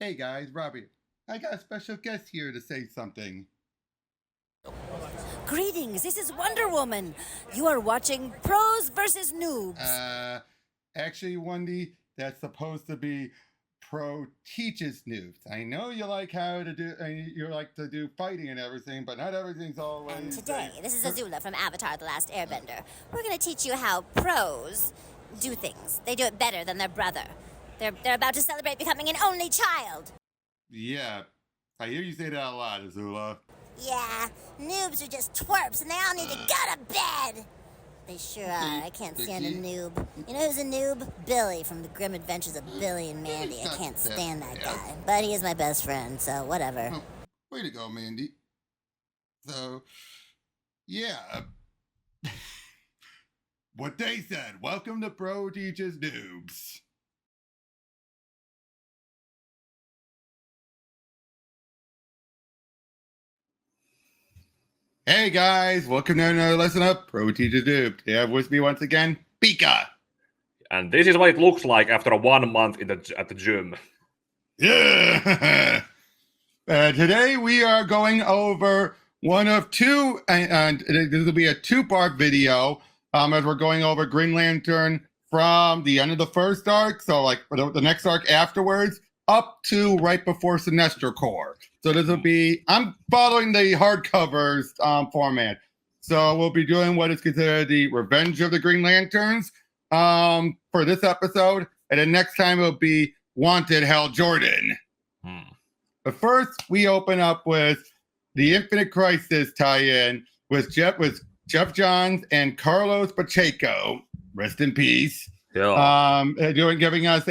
Hey guys, Robbie. I got a special guest here to say something. Greetings, this is Wonder Woman. You are watching Pros versus Noobs. Actually, Wendy, that's supposed to be Pro teaches noobs. I know you like you like to do fighting and everything, but not everything's always. And today, this is Azula from Avatar The Last Airbender. We're going to teach you how pros do things. They do it better than their brother. They're about to celebrate becoming an only child. Yeah, I hear you say that a lot, Azula. Yeah, noobs are just twerps and they all need to go to bed. They sure are. I can't stand a noob. You know who's a noob? Billy from The Grim Adventures of Billy and Mandy. I can't stand that guy. But he is my best friend, so whatever. Oh, way to go, Mandy. So, yeah. What they said. Welcome to Pro Teaches Noobs. Hey guys, welcome to another lesson of Pro Teaches Noobs. Today I have with me once again, Pika. And this is what it looks like after 1 month at the gym. Yeah. Today we are going over one of two, and this will be a two-part video as we're going over Green Lantern from the end of the first arc, so like the next arc afterwards, up to right before Sinestro Corps. So this will be, I'm following the hardcovers format. So we'll be doing what is considered the Revenge of the Green Lanterns for this episode. And then next time it'll be Wanted Hal Jordan. But first, we open up with the Infinite Crisis tie-in with Geoff Johns and Carlos Pacheco. Rest in peace. Yeah. Giving us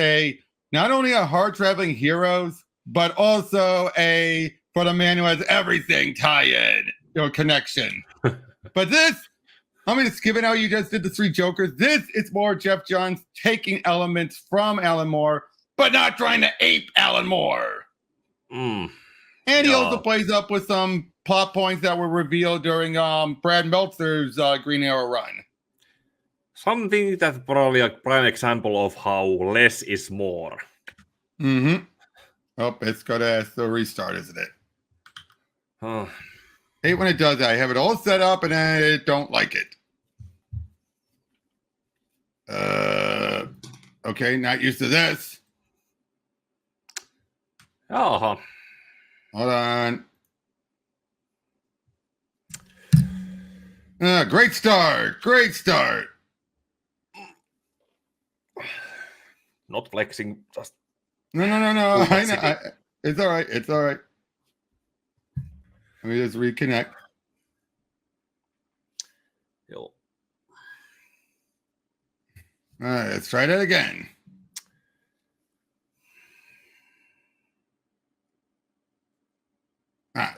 not only a hard-traveling heroes, but also for the man who has everything tie-in, connection. But this, I'm just giving out you just did the three Jokers. This is more Geoff Johns taking elements from Alan Moore, but not trying to ape Alan Moore. And he also plays up with some plot points that were revealed during Brad Meltzer's Green Arrow run. Something that's probably a prime example of how less is more. Oh, it's got to restart, isn't it? Huh. Hate when it does that. I have it all set up and I don't like it. Okay, not used to this. Jaha. Hold on. Great start. Great start. Not flexing, just... No. I know. It's all right. It's all right. Let me just reconnect. Yo. All right, let's try that again.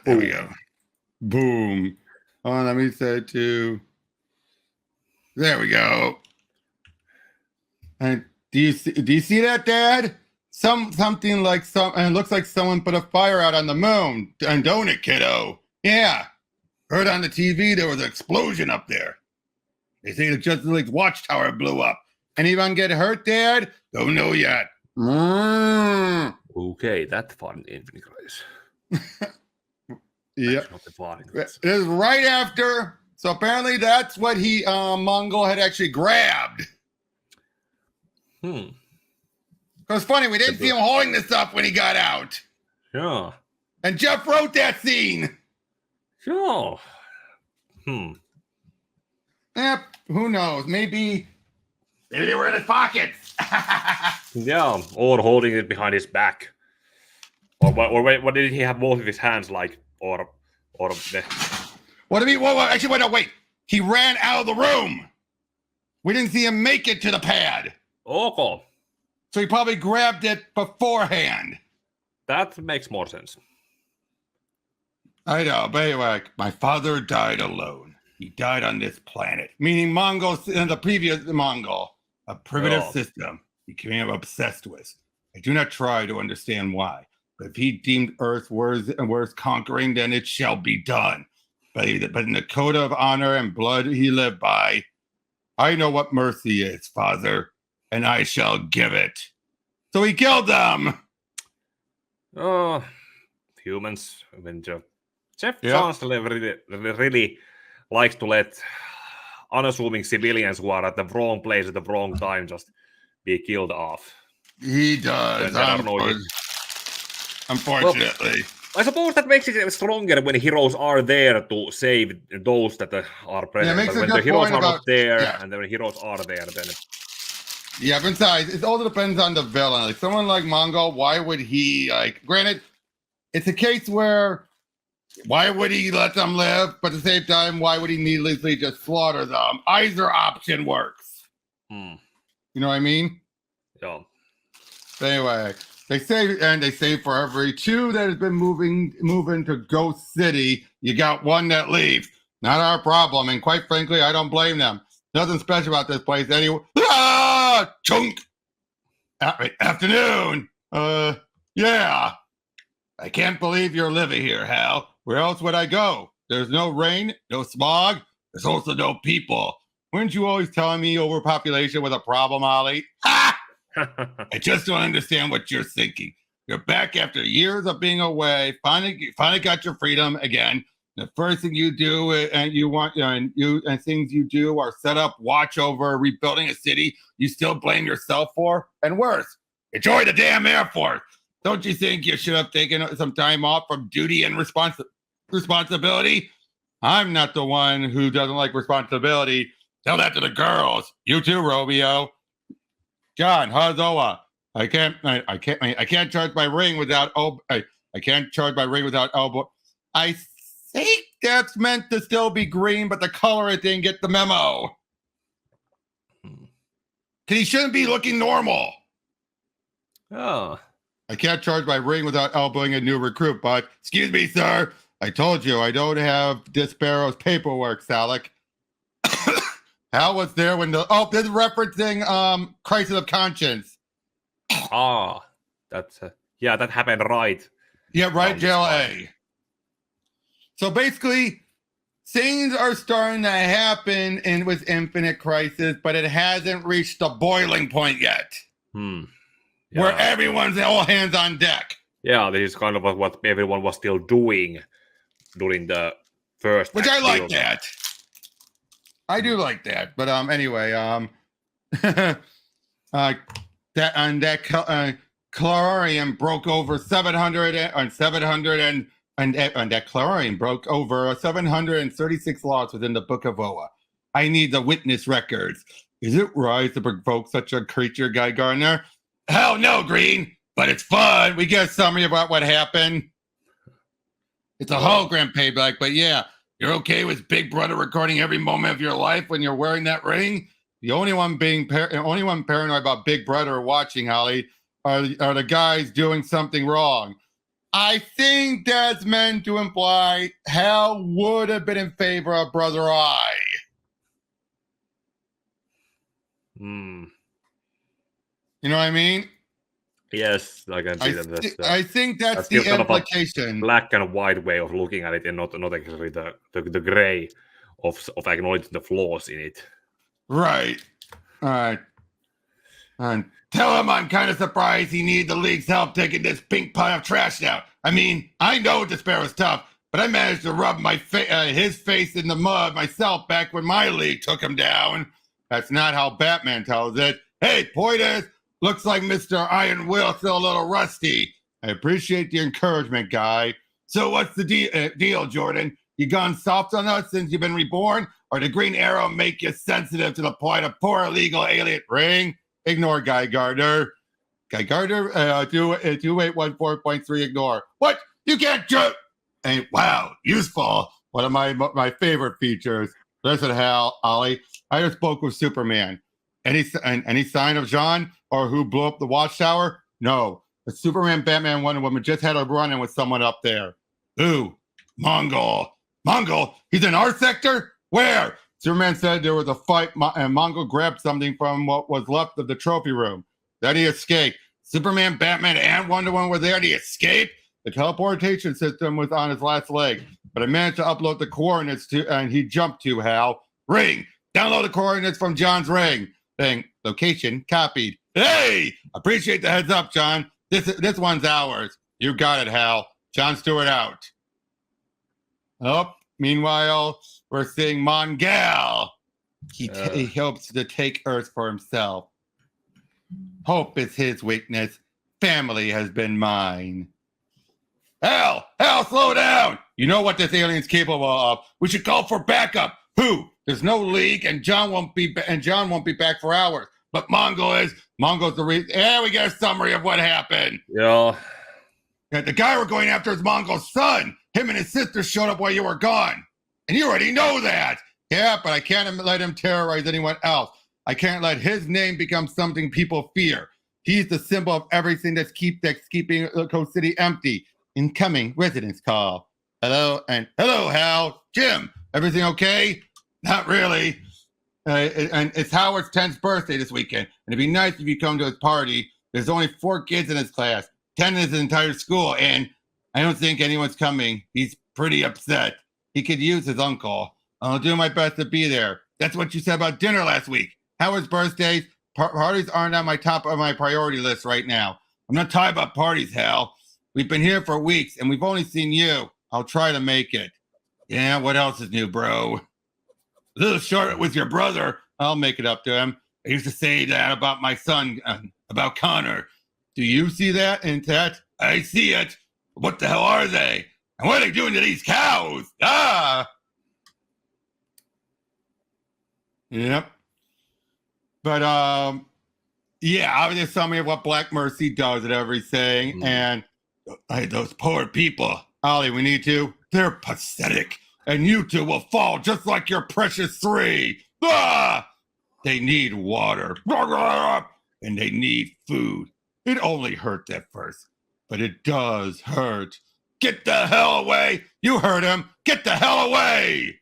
There we go. Boom. Let me set to. There we go. And do you see that, Dad? Something like and it looks like someone put a fire out on the moon. And don't it, kiddo? Yeah. Heard on the TV there was an explosion up there. They say the Justice League's watchtower blew up. Anyone get hurt, Dad? Don't know yet. Okay, that fun Infinite Crisis. Yeah. It is right after. So apparently that's what Mongul had actually grabbed. It was funny, we didn't see him holding this up when he got out. Yeah. And Geoff wrote that scene. Sure. Who knows? Maybe they were in his pockets. Yeah, or holding it behind his back. Or what did he have both of his hands like? Or what do you mean? Actually, wait. He ran out of the room. We didn't see him make it to the pad. Okay. So he probably grabbed it beforehand. That makes more sense. I know, but anyway, my father died alone. He died on this planet, meaning Mongol, the previous Mongol, a primitive system he became obsessed with. I do not try to understand why, but if he deemed Earth worth conquering, then it shall be done. But in the code of honor and blood he lived by, I know what mercy is, Father, and I shall give it. So he killed them. Oh, humans. When Geoff Yeah. Johns really likes to let unassuming civilians who are at the wrong place at the wrong time just be killed off. He does. When there are no Unfortunately. I suppose that makes it stronger when heroes are there to save those that are present. makes But a when good the heroes point are about- not there, yeah. and then when heroes are there, then Yeah, besides, it also depends on the villain. Like someone like Mongul, why would he granted, it's a case where why would he let them live, but at the same time, why would he needlessly just slaughter them? Either option works. You know what I mean? yeah. But anyway, they say for every 2 that has been moving to Ghost City, you got 1 that leaves. Not our problem, and quite frankly, I don't blame them. Nothing special about this place anyway. Chunk. Afternoon. Yeah. I can't believe you're living here, Hal. Where else would I go? There's no rain, no smog. There's also no people. Weren't you always telling me overpopulation was a problem, Ollie? Ha! I just don't understand what you're thinking. You're back after years of being away. Finally got your freedom again. The first thing you do, and things you do are set up, watch over rebuilding a city you still blame yourself for, and worse, enjoy the damn Air Force. Don't you think you should have taken some time off from duty and responsibility? I'm not the one who doesn't like responsibility. Tell that to the girls. You too, Romeo. John, Hazoa. I can't charge my ring without I can't charge my ring without elbow. I think that's meant to still be green, but the color it didn't get the memo. He shouldn't be looking normal. Oh. I can't charge my ring without elbowing a new recruit, but excuse me, sir. I told you I don't have Disparrow's paperwork, Salic. Hal was there when this is referencing Crisis of Conscience. That's that happened right. Yeah, right, JLA. So basically, things are starting to happen with Infinite Crisis, but it hasn't reached the boiling point yet. Yeah. Where everyone's all hands on deck. Yeah, this is kind of what everyone was still doing during the first. Which I like that. I do like that. But anyway, Clararium broke over 700 and that Clararium broke over 736 laws within the Book of Oa. I need the witness records. Is it right to provoke such a creature, Guy Gardner? Hell no, Green, but it's fun. We get a summary about what happened. It's a hologram payback, but yeah, you're okay with Big Brother recording every moment of your life when you're wearing that ring? The only one paranoid about Big Brother watching, Holly, are the guys doing something wrong. I think that's meant to imply Hal would have been in favor of Brother Eye. You know what I mean? Yes, I can see that. I think that's the implication. Black and white way of looking at it, and not actually the gray of acknowledging the flaws in it. Right. All right. And tell him I'm kind of surprised he needed the league's help taking this pink pile of trash down. I mean, I know Despair's tough, but I managed to rub his face in the mud myself back when my league took him down. That's not how Batman tells it. Hey, Poiters, looks like Mr. Iron Will still a little rusty. I appreciate the encouragement, Guy. So what's the deal, Jordan? You gone soft on us since you've been reborn? Or did Green Arrow make you sensitive to the point of poor illegal alien ring? Ignore Guy Gardner. Guy Gardner, 2814.3, ignore. What? You can't jump! And wow, useful. One of my favorite features. Listen, Hal, Ollie, I just spoke with Superman. Any sign of Jean or who blew up the watchtower? No. But Superman, Batman, Wonder Woman just had a run-in with someone up there. Who? Mongul. Mongul? He's in our sector? Where? Superman said there was a fight and Mongul grabbed something from what was left of the trophy room. Then he escaped. Superman, Batman, and Wonder Woman were there. Did he escape? The teleportation system was on his last leg, but I managed to upload the coordinates and he jumped to Hal. Ring. Download the coordinates from John's ring. Thing. Location copied. Hey! Appreciate the heads up, John. This one's ours. You got it, Hal. John Stewart out. Oh, meanwhile, we're seeing Mongul. He hopes to take Earth for himself. Hope is his weakness. Family has been mine. Hal, slow down. You know what this alien's capable of. We should call for backup. Who? There's no leak, and John won't be back for hours. But Mongul's the reason. Yeah, we get a summary of what happened. Yeah. The guy we're going after is Mongul's son. Him and his sister showed up while you were gone. And you already know that. Yeah, but I can't let him terrorize anyone else. I can't let his name become something people fear. He's the symbol of everything that's keeping Coast City empty. Incoming residence call. Hello, Hal. Jim, everything okay? Not really. And it's Howard's 10th birthday this weekend. And it'd be nice if you come to his party. There's only 4 kids in his class, 10 in his entire school, and I don't think anyone's coming. He's pretty upset. He could use his uncle. I'll do my best to be there. That's what you said about dinner last week. Howard's birthdays, parties aren't on my top of my priority list right now. I'm not tired about parties, Hal. We've been here for weeks, and we've only seen you. I'll try to make it. Yeah, what else is new, bro? A little short with your brother. I'll make it up to him. I used to say that about my son, about Connor. Do you see that in that? I see it. What the hell are they? And what are they doing to these cows? Ah! Yep. But, yeah, obviously summary of what Black Mercy does and everything. And those poor people. Ollie, we need to. They're pathetic. And you two will fall just like your precious 3. Ah! They need water. And they need food. It only hurts at first, but it does hurt. Get the hell away! You heard him. Get the hell away!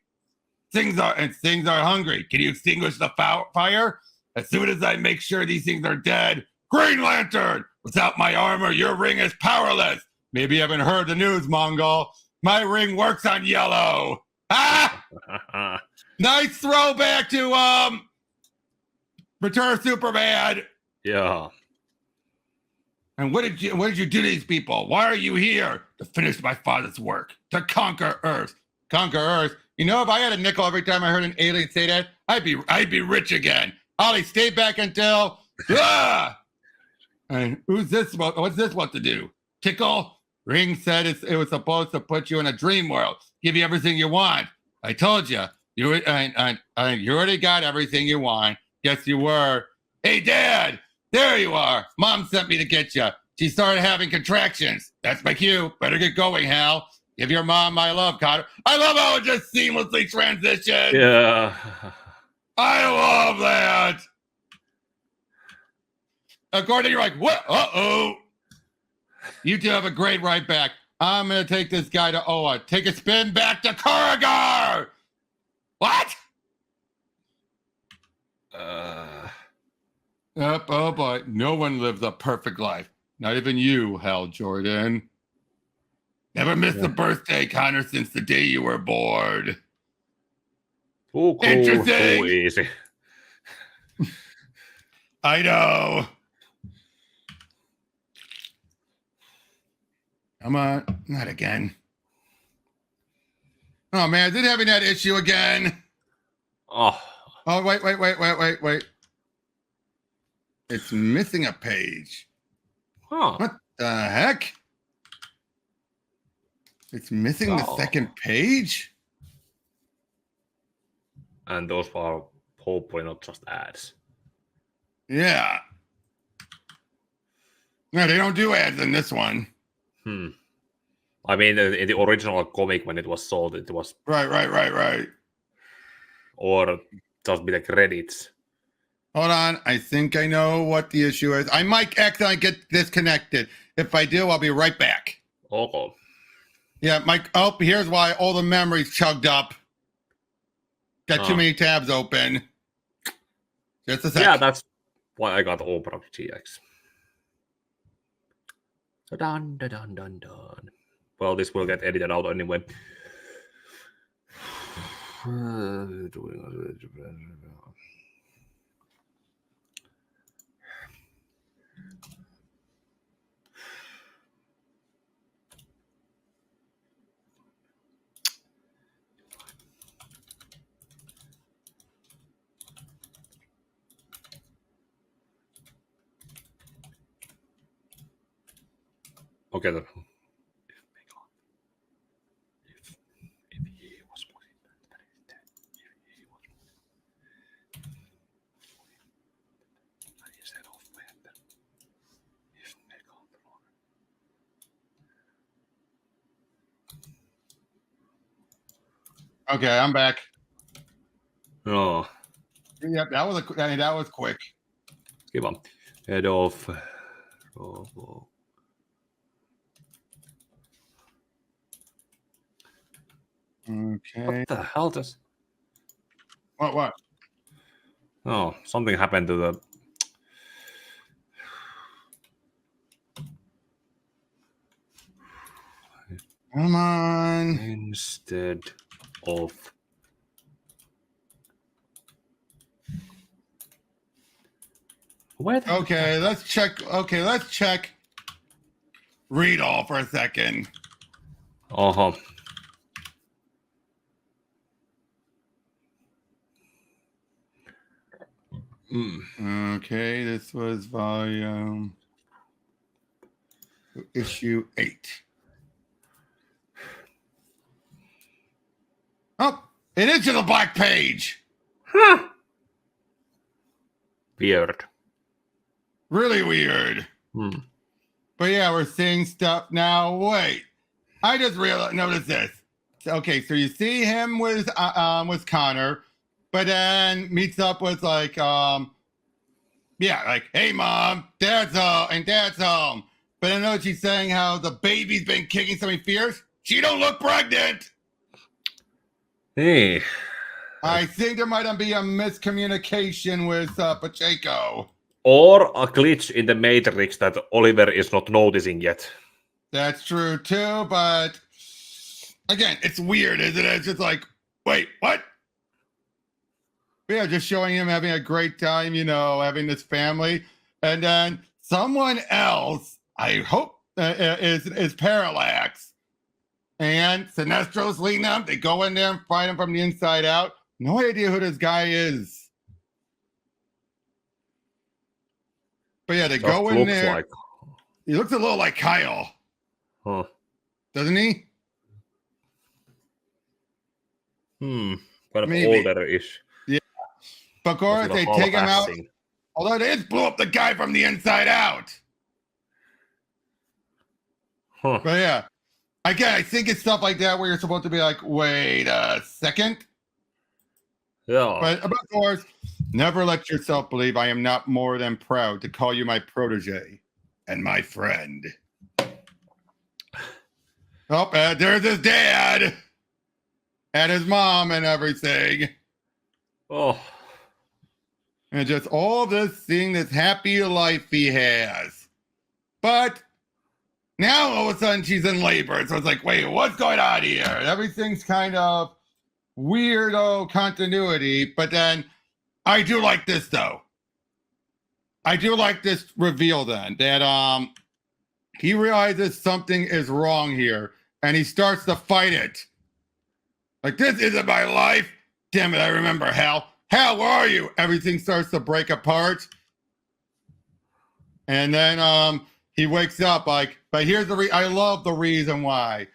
Things are hungry. Can you extinguish the fire? As soon as I make sure these things are dead, Green Lantern! Without my armor, your ring is powerless. Maybe you haven't heard the news, Mongul. My ring works on yellow. Ah! Nice throwback to Return of Superman. Yeah. And what did you do to these people? Why are you here? To finish my father's work. To conquer Earth. Conquer Earth. You know, if I had a nickel every time I heard an alien say that, I'd be rich again. Ollie, stay back until And who's this? What's this what to do? Tickle? Ring said it was supposed to put you in a dream world, give you everything you want. I told you. You already got everything you want. Yes, you were. Hey, Dad! There you are. Mom sent me to get you. She started having contractions. That's my cue. Better get going, Hal. Give your mom my love, Connor. I love how it just seamlessly transitions. Yeah. I love that. According, you're like, what? Uh-oh. You two have a great ride back. I'm going to take this guy to Oa. Take a spin back to Karagar. What? Oh boy, no one lives a perfect life. Not even you, Hal Jordan. Never missed a birthday, Connor, since the day you were born. Too cool, Interesting. too easy. I know. Come on, not again. Oh man, is it having that issue again? Oh, wait. It's missing a page. huh. What the heck? It's missing the second page? And those are hopefully not just ads. Yeah. No, they don't do ads in this one. I mean, in the original comic, when it was sold, it was... Right. Or just be the credits. Hold on. I think I know what the issue is. I might accidentally get disconnected. If I do, I'll be right back. Okay. Yeah, Mike. Oh, here's why all the memories chugged up. Got too many tabs open. Just a sec. Yeah, that's why I got Opera GX. So done. Well, this will get edited out anyway. Okay. If he was instead of better, if Okay, I'm back. no, Yep, that was quick. kiva. Head off. Robo. Okay. What the hell does? What? Oh, something happened to the. Come on. Instead of. Where the Okay, let's check. Okay, let's check. Read all for a second. Uh-huh. Okay, this was volume issue 8. Oh, it is to the black page. Huh. Weird. Really weird. But yeah, we're seeing stuff now. Wait, I just noticed this. Okay, so you see him with Connor, but then meets up with like hey mom, dad's home, and dad's home. But I know she's saying how the baby's been kicking something fierce. She don't look pregnant. Hey. I think there might be a miscommunication with Pacheco. Or a glitch in the matrix that Oliver is not noticing yet. That's true too, but again, it's weird, isn't it? It's just like, wait, what? Yeah, just showing him having a great time, having this family, and then someone else, I hope, is Parallax, and Sinestro's leading them. They go in there and fight him from the inside out. No idea who this guy is. But yeah, they Just go in looks there. like. He looks a little like Kyle. Huh. Doesn't he? Kind of Maybe. older-ish. Yeah. But of course, they take him out. Although they just blew up the guy from the inside out. Huh. But yeah. Again, I think it's stuff like that where you're supposed to be like, wait a second. Yeah. But of course, never let yourself believe I am not more than proud to call you my protege and my friend. Oh, there's his dad and his mom and everything. Oh. And just all this seeing this happy life he has. But now all of a sudden she's in labor. So it's like, wait, what's going on here? Everything's kind of weirdo continuity. But then I do like this though. I do like this reveal then that he realizes something is wrong here and he starts to fight it. Like, this isn't my life. Damn it, I remember Hal. Hal, where are you? Everything starts to break apart. And then he wakes up like, but here's I love the reason why.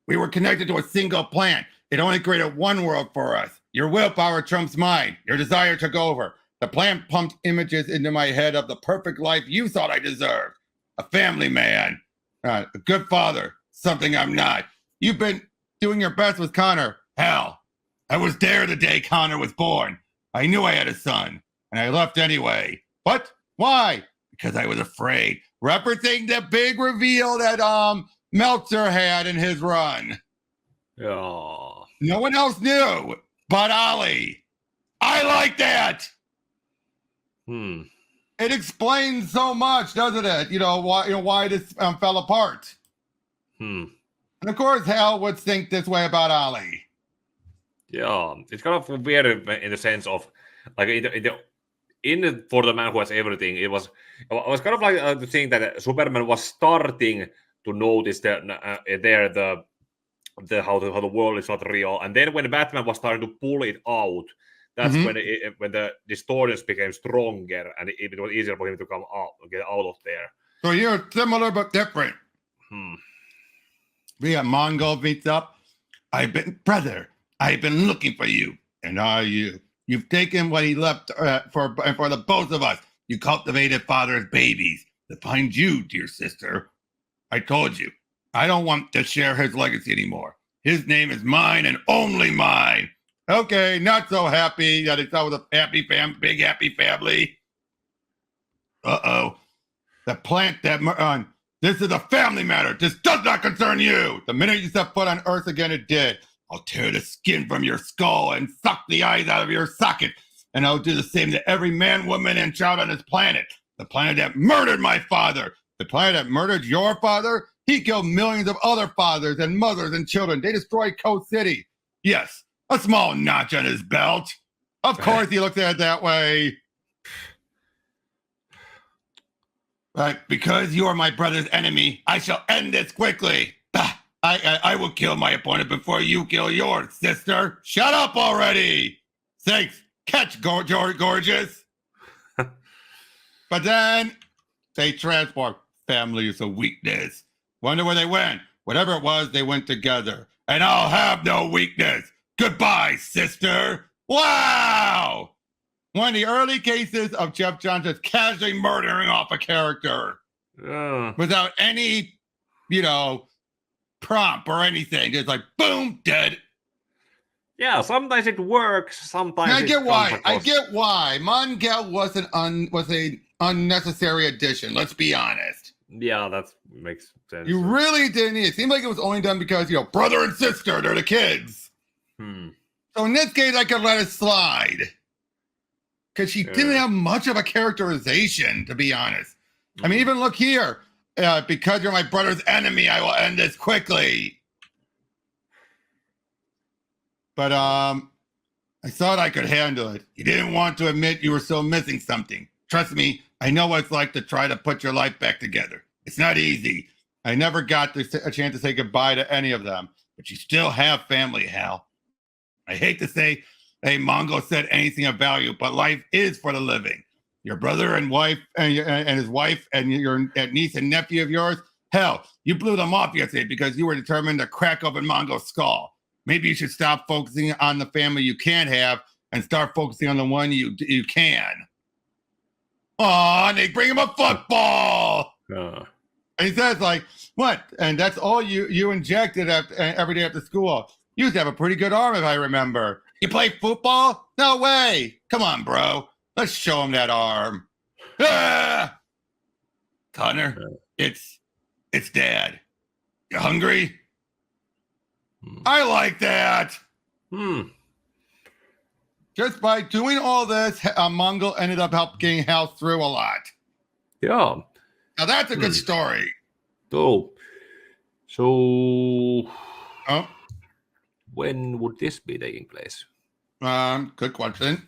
We were connected to a single plant. It only created one world for us. Your willpower trumps mine. Your desire took over. The plant pumped images into my head of the perfect life you thought I deserved. A family man. A good father. Something I'm not. You've been doing your best with Connor. Hell, I was there the day Connor was born. I knew I had a son, and I left anyway. What? Why? Because I was afraid. Referencing the big reveal that Meltzer had in his run. Yeah. No one else knew but Ollie. I like that. It explains so much, doesn't it? Why this fell apart. And of course, Hal would think this way about Ollie. Yeah, it's kind of weird in the sense of like for the man who has everything. It was kind of like the thing that Superman was starting to notice that how the world is not real, and then when Batman was starting to pull it out, that's when the distortions became stronger, and it was easier for him to get out of there. So you're similar but different. Yeah, Mongul meets up. Brother, I've been looking for you. And are you? You've taken what he left for the both of us. You cultivated father's babies to find you, dear sister. I told you, I don't want to share his legacy anymore. His name is mine and only mine. Okay, not so happy that it's always a big happy family. Uh-oh. The plant that this is a family matter. This does not concern you. The minute you set foot on Earth again, it did. I'll tear the skin from your skull and suck the eyes out of your socket. And I'll do the same to every man, woman, and child on this planet. The planet that murdered my father. The planet that murdered your father. He killed millions of other fathers and mothers and children. They destroyed Coast City. Yes, a small notch on his belt. Of course he looked at it that way. But because you are my brother's enemy, I shall end this quickly. I will kill my opponent before you kill yours, sister. Shut up already. Thanks. Catch, gorgeous. But then they transport. Family is a weakness. Wonder where they went. Whatever it was, they went together. And I'll have no weakness. Goodbye, sister. Wow! One of the early cases of Geoff Johns just casually murdering off a character without any, prompt or anything. Just like, boom, dead. Yeah, sometimes it works. Sometimes I get why. Mongul was an unnecessary addition. Let's be honest. Yeah, that makes sense. You really didn't need it. It seemed like it was only done because, brother and sister, they're the kids. So in this case, I could let it slide. Because she didn't have much of a characterization, to be honest. I mean, even look here. Because you're my brother's enemy, I will end this quickly. But I thought I could handle it. You didn't want to admit you were still missing something. Trust me, I know what it's like to try to put your life back together. It's not easy. I never got a chance to say goodbye to any of them. But you still have family, Hal. I hate to say, hey, Mongul said anything of value, but life is for the living. Your brother and wife and his wife and your niece and nephew of yours, hell, you blew them off yesterday because you were determined to crack open Mongul's skull. Maybe you should stop focusing on the family you can't have and start focusing on the one you can. Aw, and they bring him a football. And he says, like, what? And that's all you injected every day after school. You used to have a pretty good arm, if I remember. You play football? No way. Come on, bro. Let's show him that arm. Ah! Connor, it's Dad. You hungry? I like that. Just by doing all this, Mongul ended up getting Hal through a lot. Yeah. Now that's a good story. So, when would this be taking place? Good question.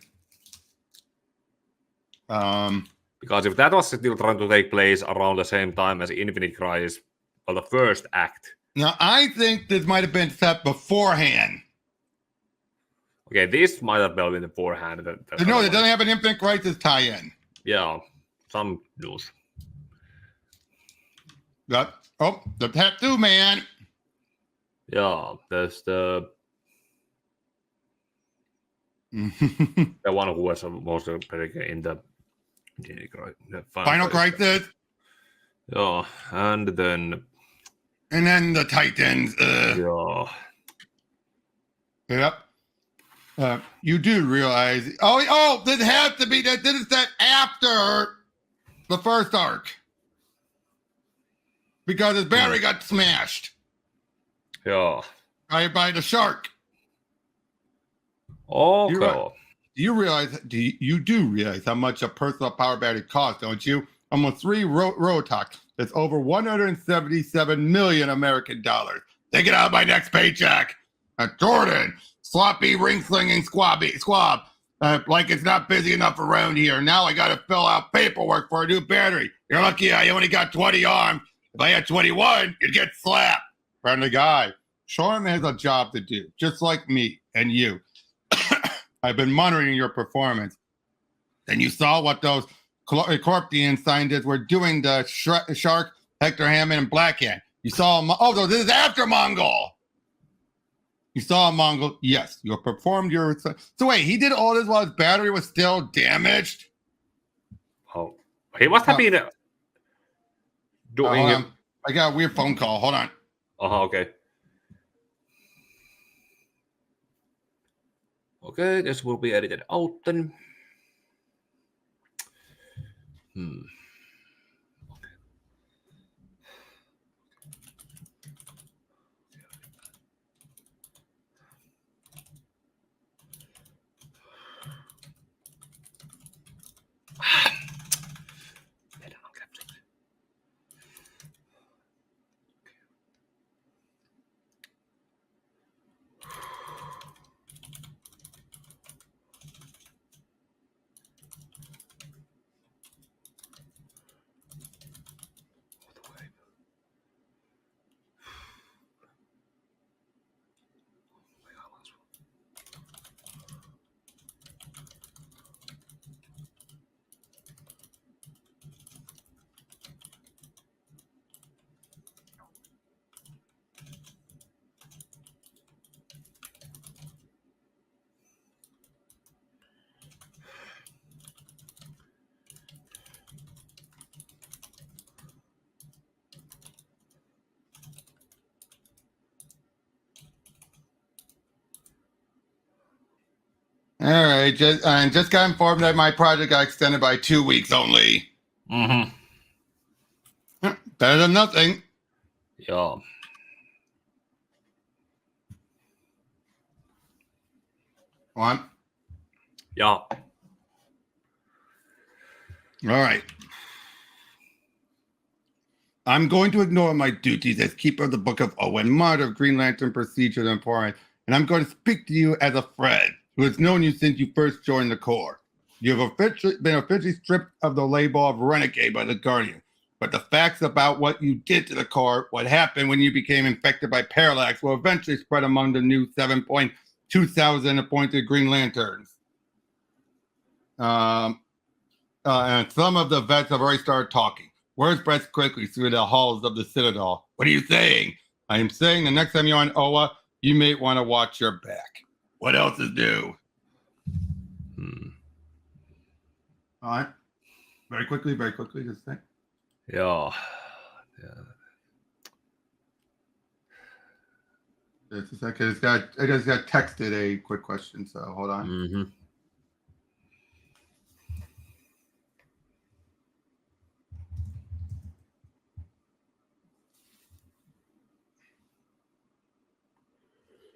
Because if that was still trying to take place around the same time as Infinite Crisis, well, the first act. Now, I think this might have been set beforehand. Okay, this might have been beforehand. No, it doesn't have an Infinite Crisis tie-in. Yeah, some news. The tattoo man. Yeah, there's the the one who was most in the Final Crisis. Yeah, and then the Titans. Yeah. Yep. You do realize? Oh! This has to be that. This is set after the first arc because his battery got smashed. Yeah. By the shark. Okay. You do realize how much a personal power battery costs, don't you? Almost 3 Rotox. That's over 177 million American dollars. Take it out of my next paycheck. Jordan, sloppy ring-slinging squab. Like it's not busy enough around here. Now I got to fill out paperwork for a new battery. You're lucky I only got 20 arms. If I had 21, you'd get slapped. Friendly guy. Sean has a job to do, just like me and you. I've been monitoring your performance. Then you saw what those Corptian scientists were doing to Shark, Hector Hammond, and Blackhand. You saw a oh, no, this is after Mongul. You saw a Mongul. Yes, you performed your. So wait, he did all this while his battery was still damaged. Oh, he must have been doing. Hold on. I got a weird phone call. Hold on. Okay. Okay, this will be edited out then. All right, just got informed that my project got extended by 2 weeks only. Mm-hmm. Better than nothing. Yeah. What? Yeah. All right. I'm going to ignore my duties as keeper of the Book of Owen, martyr of Green Lantern procedure and pouring, and I'm going to speak to you as a friend who has known you since you first joined the Corps. You have been officially stripped of the label of renegade by the Guardian, but the facts about what you did to the Corps, what happened when you became infected by Parallax, will eventually spread among the new 7,200 appointed Green Lanterns. And some of the vets have already started talking. Words spread quickly through the halls of the Citadel. What are you saying? I am saying the next time you're on Oa, you may want to watch your back. What else is new? All right. Very quickly, just think. Yeah. Just a second. I just got texted a quick question, so hold on. Mm-hmm.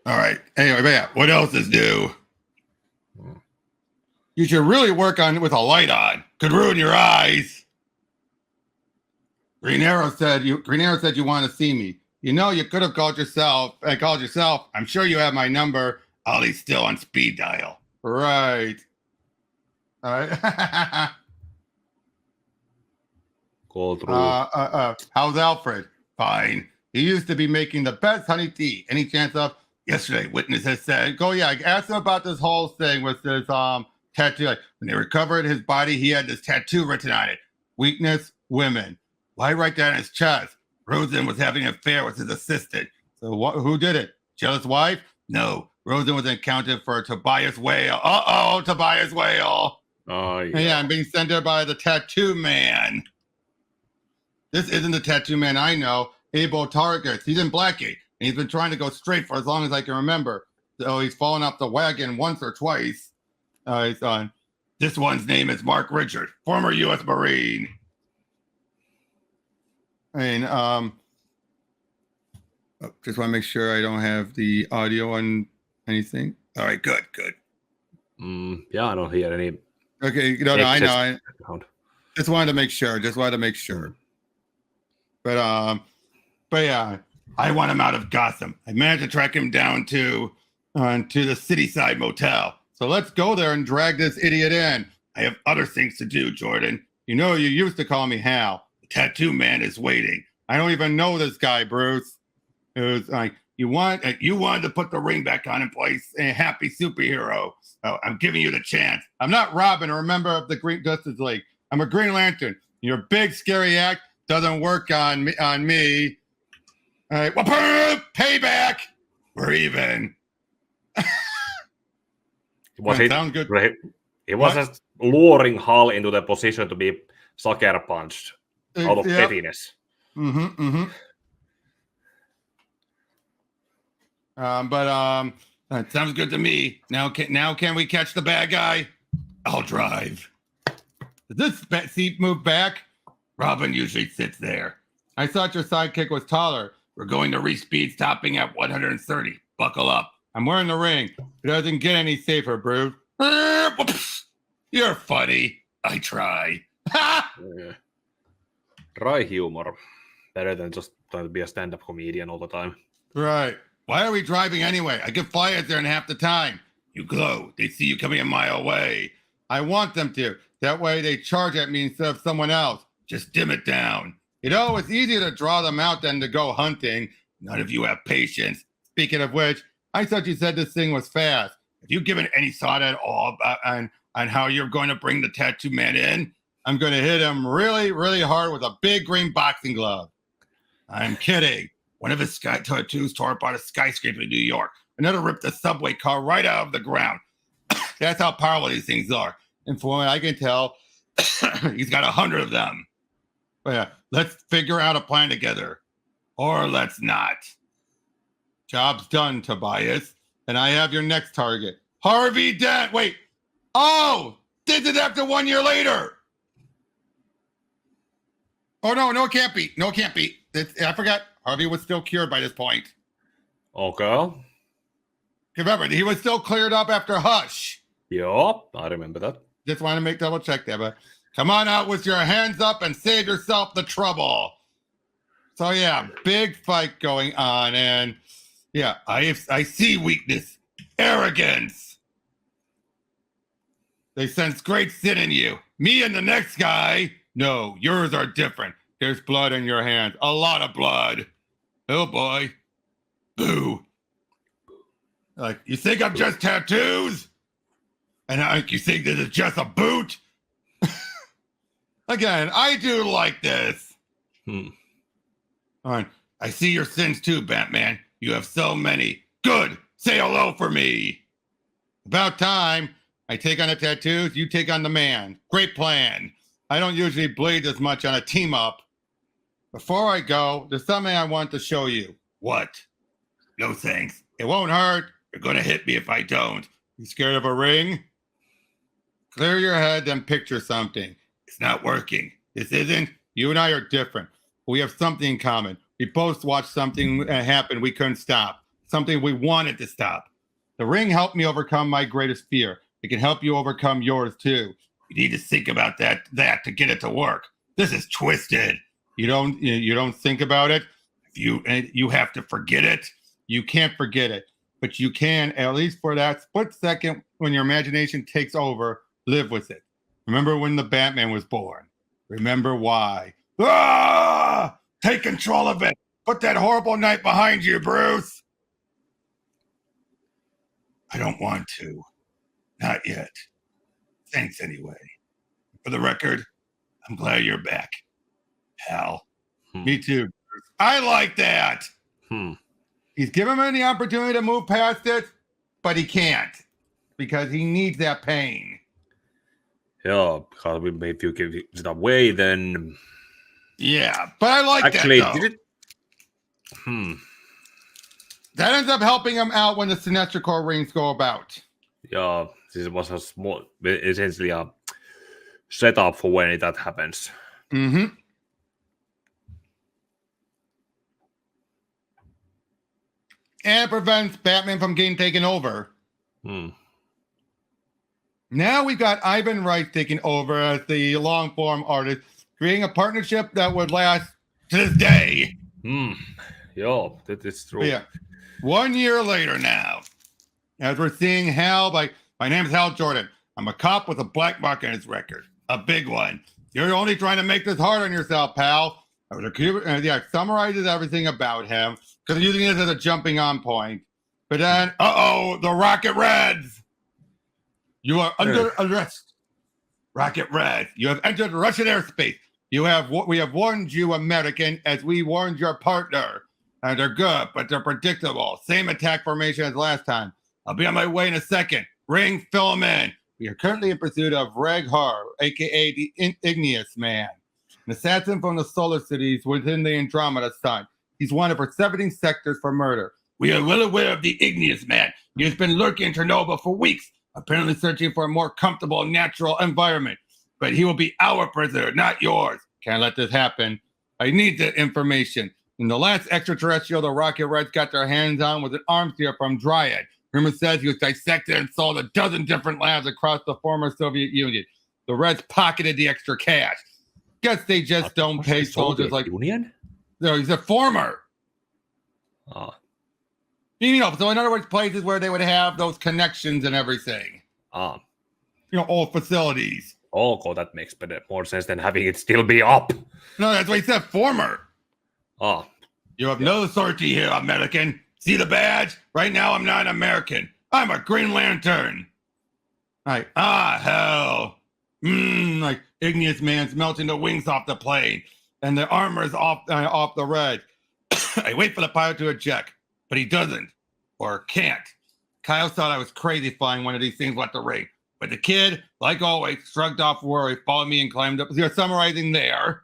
All right. Anyway, but yeah, what else is new? You should really work on it with a light on. Could ruin your eyes. Green Arrow said you want to see me. You know, you could have called yourself. I'm sure you have my number. Ollie's still on speed dial. Right. All right. Go through. How's Alfred? Fine. He used to be making the best honey tea. Any chance of? Yesterday, witnesses said, I asked him about this whole thing with this tattoo. Like, when they recovered his body, he had this tattoo written on it. Weakness, women. Why write that on his chest? Rosen was having an affair with his assistant. So who did it? Jealous wife? No. Rosen was accounted for Tobias Whale. Tobias Whale. Oh, Yeah, I'm being sent there by the tattoo man. This isn't the tattoo man I know. Abel Targets. He's in Blackgate. And he's been trying to go straight for as long as I can remember. So he's fallen off the wagon once or twice. He's on. This one's name is Mark Richard, former U.S. Marine. And just want to make sure I don't have the audio on anything. All right, good. Yeah, I don't hear any. Okay, no, I know. Just wanted to make sure. But yeah. I want him out of Gotham. I managed to track him down to the Cityside Motel. So let's go there and drag this idiot in. I have other things to do, Jordan. You know, you used to call me Hal. The tattoo man is waiting. I don't even know this guy, Bruce. It was like, you wanted to put the ring back on in place, a happy superhero. Oh, I'm giving you the chance. I'm not Robin or a member of the Green Justice League. I'm a Green Lantern. Your big, scary act doesn't work on me. All right. Well, payback. We're even. Sounds good. He was just luring Hal into the position to be sucker punched out of pettiness. That sounds good to me. Now can we catch the bad guy? I'll drive. Does this seat move back? Robin usually sits there. I thought your sidekick was taller. We're going to reach speed stopping at 130. Buckle up. I'm wearing the ring. It doesn't get any safer, Bruce. You're funny. I try. Dry humor. Better than just trying to be a stand-up comedian all the time. Right. Why are we driving anyway? I could fly out there in half the time. You glow. They see you coming a mile away. I want them to. That way they charge at me instead of someone else. Just dim it down. You know, it's easier to draw them out than to go hunting. None of you have patience. Speaking of which, I thought you said this thing was fast. Have you given any thought at all on how you're going to bring the tattoo man in? I'm going to hit him really, really hard with a big green boxing glove. I'm kidding. One of his tattoos tore apart a skyscraper in New York. Another ripped a subway car right out of the ground. That's how powerful these things are. And from what I can tell, he's got 100 of them. But yeah, let's figure out a plan together. Or let's not. Job's done, Tobias. And I have your next target. Harvey Dent. Wait. Oh, did it after 1 year later. Oh, no, it can't be. No, it can't be. I forgot. Harvey was still cured by this point. Okay. Remember, he was still cleared up after Hush. Yup, I remember that. Just want to make double check there, but come on out with your hands up and save yourself the trouble. So yeah, big fight going on, and yeah, I see weakness, arrogance. They sense great sin in you. Me and the next guy, no, yours are different. There's blood in your hands, a lot of blood. Oh boy, boo. Like, you think I'm just tattoos? And you think this is just a boot? Again, I do like this. All right. I see your sins too, Batman. You have so many. Good. Say hello for me. About time. I take on the tattoos, you take on the man. Great plan. I don't usually bleed this much on a team up. Before I go, there's something I want to show you. What? No thanks. It won't hurt. You're going to hit me if I don't. You scared of a ring? Clear your head, then picture something. It's not working. This isn't. You and I are different. We have something in common. We both watched something happen we couldn't stop. Something we wanted to stop. The ring helped me overcome my greatest fear. It can help you overcome yours too. You need to think about that to get it to work. This is twisted. You don't think about it. If you have to forget it. You can't forget it. But you can, at least for that split second when your imagination takes over, live with it. Remember when the Batman was born. Remember why. Ah! Take control of it. Put that horrible night behind you, Bruce. I don't want to. Not yet. Thanks anyway. For the record, I'm glad you're back. Hal. Me too. I like that. He's given him the opportunity to move past it, but he can't because he needs that pain. Yeah, because if you give it away, then... Yeah, but I like actually, that, though. did it... That ends up helping him out when the Sinestro Corps rings go about. Yeah, this was a small, essentially a setup for when that happens. Mm-hmm. And it prevents Batman from getting taken over. Now we've got Ivan Rice taking over as the long-form artist, creating a partnership that would last to this day. Yeah, that is true. Yeah. 1 year later now, as we're seeing Hal, my name is Hal Jordan. I'm a cop with a black mark on his record. A big one. You're only trying to make this hard on yourself, pal. Yeah, summarizes everything about him, because I'm using this as a jumping on point. But then, the Rocket Reds. You are under arrest. Rocket Reds. You have entered Russian airspace. We have warned you, American, as we warned your partner. They're good, but they're predictable. Same attack formation as last time. I'll be on my way in a second. Ring, fill him in. We are currently in pursuit of Reg Har, aka the Igneous Man, an assassin from the Solar Cities within the Andromeda Sun. He's wanted for 17 sectors for murder. We are well aware of the Igneous Man. He has been lurking in Chernobyl for weeks, apparently searching for a more comfortable, natural environment. But he will be our prisoner, not yours. Can't let this happen. I need the information. And the last extraterrestrial the Rocket Reds got their hands on was an arms dealer from Dryad. Rumor says he was dissected and sold a dozen different labs across the former Soviet Union. The Reds pocketed the extra cash. Guess they just don't pay soldiers like Union. No, he's a former. Oh. You know, so in other words, places where they would have those connections and everything. Ah. You know, old facilities. Oh, God, that makes more sense than having it still be up. No, that's what he said, former. Oh. You have no authority here, American. See the badge? Right now, I'm not an American. I'm a Green Lantern. Like, hell. Like, Igneous Man's melting the wings off the plane, and the armor's off the red. I wait for the pilot to eject, but he doesn't, or can't. Kyle thought I was crazy flying one of these things left the ring, but the kid, like always, shrugged off worry, followed me, and climbed up. You're summarizing there.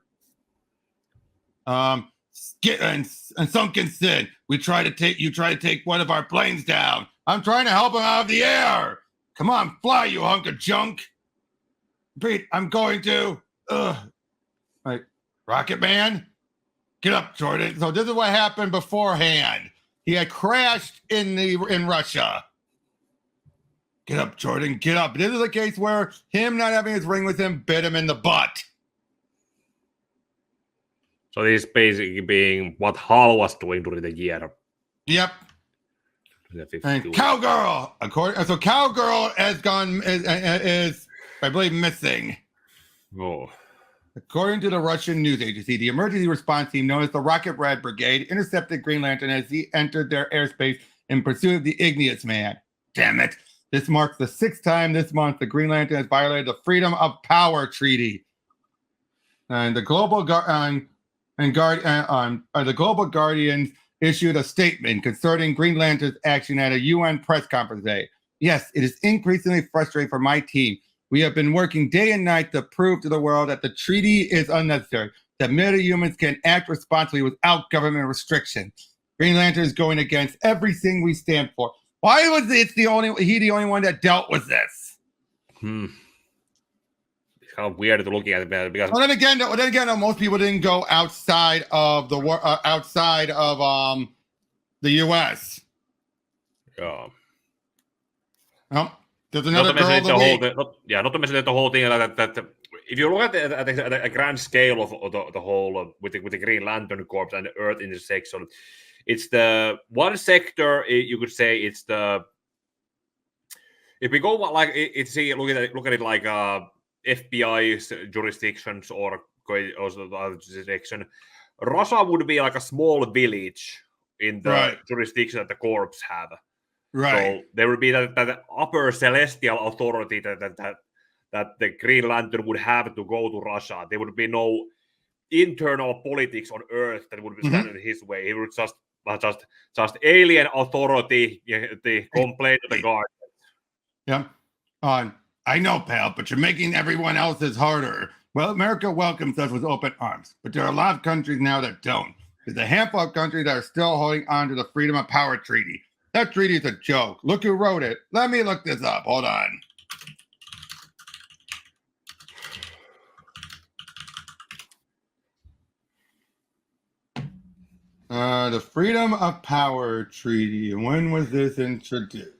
And Sunken Sid, you try to take one of our planes down. I'm trying to help him out of the air. Come on, fly, you hunk of junk. Pete, I'm going to. Right, Rocket Man, get up, Jordan. So this is what happened beforehand. He had crashed in Russia. Get up, Jordan, get up. This is a case where him not having his ring with him bit him in the butt. So this is basically being what Hal was doing during the year. Yep. And Cowgirl, so Cowgirl is I believe missing. Oh. According to the Russian news agency, the emergency response team known as the Rocket Red Brigade intercepted Green Lantern as he entered their airspace in pursuit of the Igneous Man. Damn it. This marks the 6th time this month the Green Lantern has violated the Freedom of Power Treaty. And the Global Guardians issued a statement concerning Green Lantern's action at a UN press conference today. Yes, it is increasingly frustrating for my team. We have been working day and night to prove to the world that the treaty is unnecessary, that metahumans can act responsibly without government restriction. Green Lantern is going against everything we stand for. Why was he the only one that dealt with this? It's kind of weird to look at it because. Well, then again, most people didn't go outside of the U.S. Yeah. Well, there's another girl of the week. Not to mention the whole thing that if you look at a grand scale of the whole with the Green Lantern Corps and the Earth intersection, it's the one sector you could say it's the. If we go like look at it like FBI jurisdictions or also the other jurisdiction, Russia would be like a small village in the jurisdiction that the corps have. Right. So there would be that upper celestial authority that the Green Lantern would have to go to Russia. There would be no internal politics on Earth that would be standing his way. He would just alien authority, the complaint to the Guardians. Yeah. I know, pal, but you're making everyone else's harder. Well, America welcomes us with open arms, but there are a lot of countries now that don't. There's a handful of countries that are still holding on to the Freedom of Power Treaty. That treaty is a joke. Look who wrote it. Let me look this up. Hold on. The Freedom of Power Treaty. When was this introduced?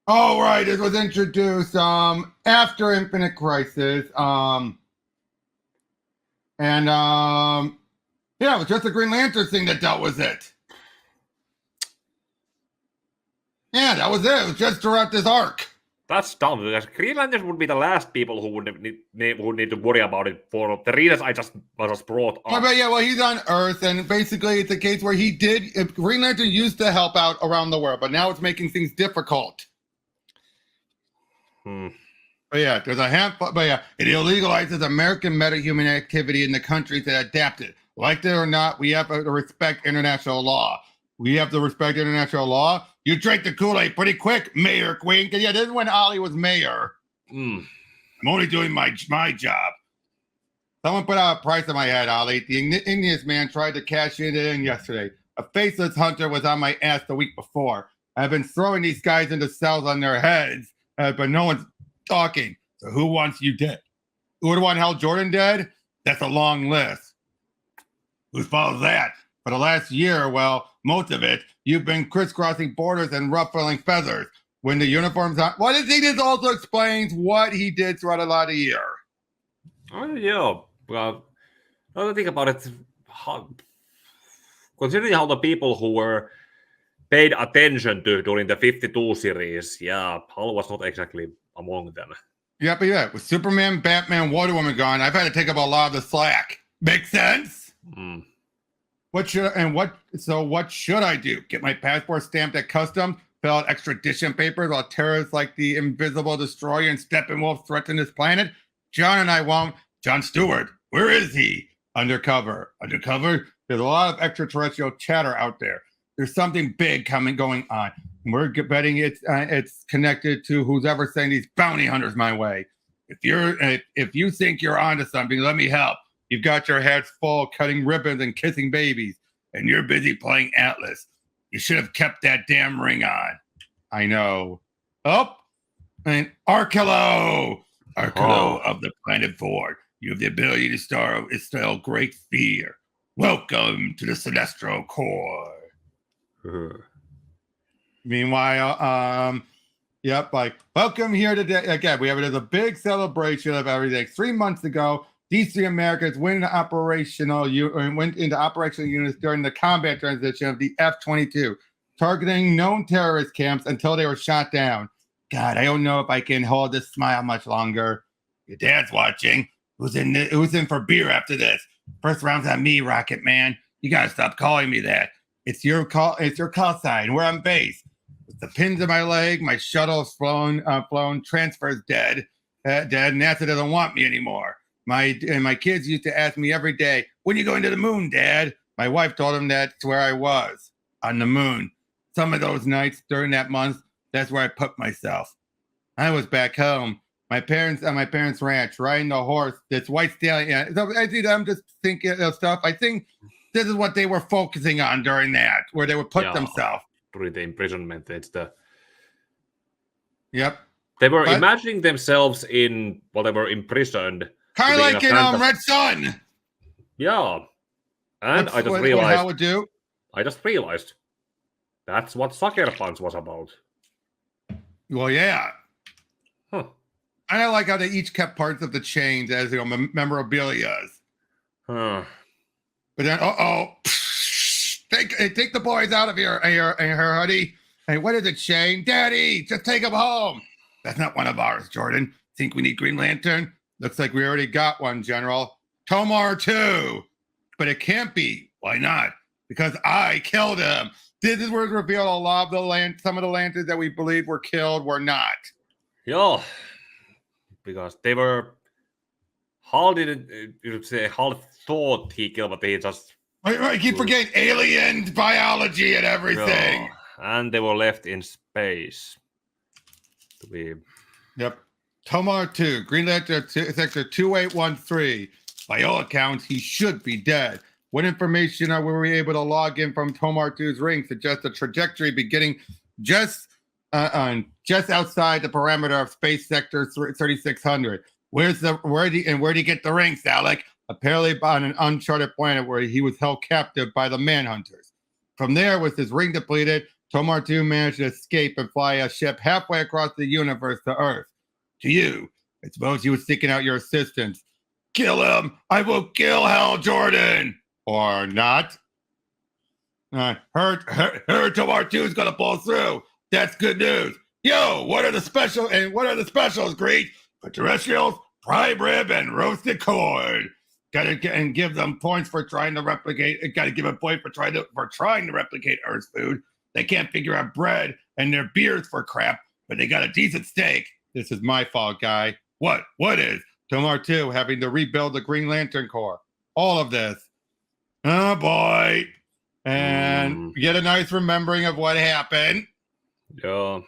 Oh, right. It was introduced after Infinite Crisis. Yeah, it was just the Green Lantern thing that dealt with it. Yeah, that was it. It was just throughout this arc. That's dumb. Because Green Lanterns would be the last people who would need to worry about it for the reasons I just brought up. But yeah, well, he's on Earth, and basically it's a case where Green Lantern used to help out around the world, but now it's making things difficult. But yeah, there's a handful. But yeah, it illegalizes American metahuman activity in the countries that adapted. Like it or not, we have to respect international law. We have to respect international law. You drank the Kool-Aid pretty quick, Mayor Queen. Yeah, this is when Ollie was mayor. I'm only doing my job. Someone put out a price on my head, Ollie. The Indian man tried to cash it in yesterday. A faceless hunter was on my ass the week before. I've been throwing these guys into cells on their heads, but no one's talking. So who wants you dead? Who would want Hal Jordan dead? That's a long list. Who follows that? For the last year, well, most of it, you've been crisscrossing borders and ruffling feathers. When the uniform's on, well, I think this also explains what he did throughout a lot of year. Oh, yeah. Well, now to think about it, considering how the people who were paid attention to during the 52 series, yeah, Hal was not exactly among them. Yeah, but yeah, with Superman, Batman, Wonder Woman gone, I've had to take up a lot of the slack. Make sense? What should I do? Get my passport stamped at customs, fill out extradition papers while terrorists like the Invisible Destroyer and Steppenwolf threaten this planet? John and I won't. John Stewart, where is he? Undercover. There's a lot of extraterrestrial chatter out there. There's something big going on. We're betting it's connected to who's ever sending these bounty hunters my way. If you think you're onto something, let me help. You've got your heads full cutting ribbons and kissing babies, and you're busy playing Atlas. You should have kept that damn ring on. I know. Oh, and Arkelo of the planet Ford. You have the ability to instill great fear. Welcome to the Celestial Core. Meanwhile, welcome here today. Again, there's a big celebration of everything. 3 months ago, DC Americans went into operational units during the combat transition of the F-22, targeting known terrorist camps until they were shot down. God, I don't know if I can hold this smile much longer. Your dad's watching. Who's in for beer after this? First round's on me, Rocket Man. You gotta stop calling me that. It's your call sign. We're on base. With the pins in my leg, my shuttle's flown, transfer's dead. NASA doesn't want me anymore. My kids used to ask me every day, when you going to the moon, Dad? My wife told them that's where I was, on the moon. Some of those nights during that month, that's where I put myself. I was back home. My parents on my parents' ranch, riding the horse, this white stallion. I'm just thinking of stuff. I think this is what they were focusing on during that, where they would put themselves. During the imprisonment, Yep. They were imagining themselves they were imprisoned. Kind of like in Red Sun. Yeah. And I just realized that's what Sucker Punch was about. Well, yeah. Huh. I like how they each kept parts of the chains as memorabilia. Huh. But then, take the boys out of here, honey. Hey, what is it, Shane? Daddy, just take them home. That's not one of ours, Jordan. Think we need Green Lantern? Looks like we already got one, General. Tomar too. But it can't be. Why not? Because I killed him. This is where it's revealed a lot of some of the lanterns that we believe were killed were not. Yeah. Because they were. Hal thought he killed, but he just. I keep forgetting alien biology and everything. Yeah. And they were left in space. Yep. Tomar 2, Green Lantern Sector 2813. By all accounts, he should be dead. What information were we able to log in from Tomar 2's ring suggests a trajectory beginning just outside the parameter of Space Sector 3600. Where'd he get the ring, Salek? Apparently on an uncharted planet where he was held captive by the Manhunters. From there, with his ring depleted, Tomar 2 managed to escape and fly a ship halfway across the universe to Earth. To you, I suppose he was seeking out your assistance. Kill him! I will kill Hal Jordan! Or not. Her Tomar 2 is gonna pull through. That's good news. Yo, what are the specials, Greek? For terrestrials, prime rib and roasted corn. And give them points for trying to replicate. Gotta give a point for trying to replicate Earth's food. They can't figure out bread, and their beers for crap, but they got a decent steak. This is my fault, guy. What is? Tomar 2 having to rebuild the Green Lantern Corps. All of this. Oh boy. And get a nice remembering of what happened. Yeah.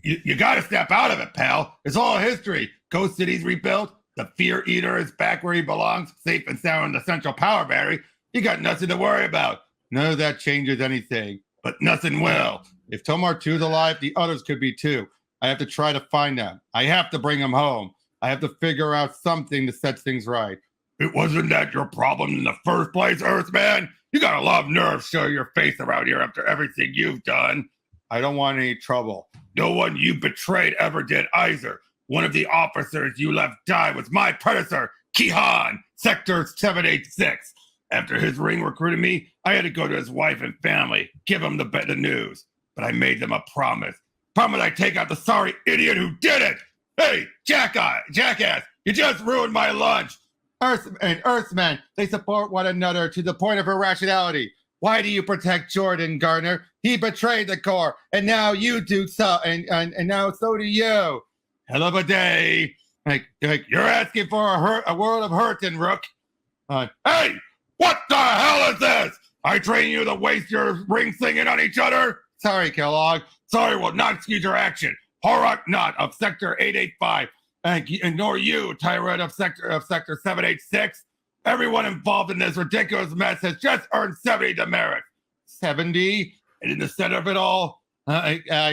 You got to step out of it, pal. It's all history. Ghost City's rebuilt. The Fear Eater is back where he belongs, safe and sound in the central power battery. You got nothing to worry about. None of that changes anything, but nothing will. If Tomar 2's alive, the others could be too. I have to try to find them. I have to bring them home. I have to figure out something to set things right. It wasn't that your problem in the first place, Earthman. You got a lot of nerve showing your face around here after everything you've done. I don't want any trouble. No one you betrayed ever did either. One of the officers you left die was my predecessor, Kihan, Sector 786. After his ring recruited me, I had to go to his wife and family, give them the news. But I made them a promise. Promise I'd take out the sorry idiot who did it. Hey, jackass, you just ruined my lunch. Earth and Earthmen, they support one another to the point of irrationality. Why do you protect Jordan, Gardner? He betrayed the Corps, and now you do so, and now so do you. Hell of a day. Like you're asking for a world of hurting, Rook. Hey, what the hell is this? I train you to waste your ring singing on each other? Sorry, Kellogg. Sorry will not excuse your action. Horak Knot of Sector 885. And nor you, Tyrant of Sector 786. Everyone involved in this ridiculous mess has just earned 70 demerits. 70? And in the center of it all, I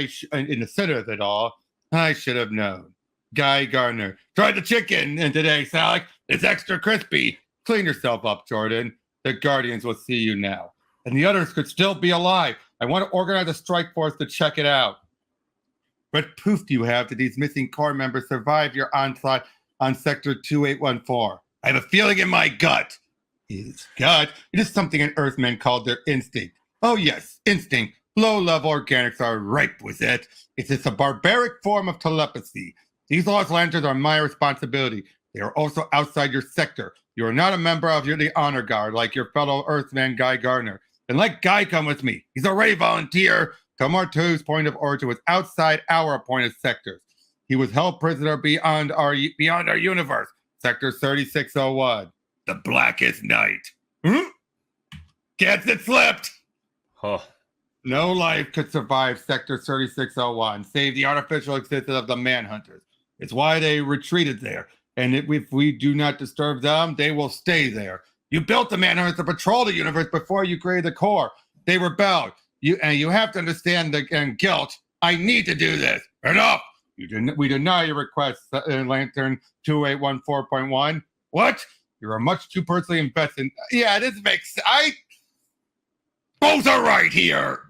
should have known. Guy Gardner. Tried the chicken today, Salik. It's extra crispy. Clean yourself up, Jordan. The Guardians will see you now. And the others could still be alive. I want to organize a strike force to check it out. What proof do you have that these missing Corps members survived your onslaught on Sector 2814? I have a feeling in my gut. His gut? It is something an Earthman called their instinct. Oh yes, instinct. Low-level organics are ripe with it. It's a barbaric form of telepathy. These lost lanterns are my responsibility. They are also outside your sector. You are not a member of the honor guard like your fellow Earthman Guy Gardner. Then let Guy come with me. He's already volunteer. Tomar 2's point of origin was outside our appointed sectors. He was held prisoner beyond our universe, Sector 3601, the Blackest Night. Gets it slipped. Huh. No life could survive Sector 3601, save the artificial existence of the Manhunters. It's why they retreated there. And if we do not disturb them, they will stay there. You built the Manhunters to patrol the universe before you created the Corps. They rebelled. You have to understand the guilt. I need to do this. Enough. We deny your request, Lantern 2814.1. What? You are much too personally invested. Yeah, this makes both are right here.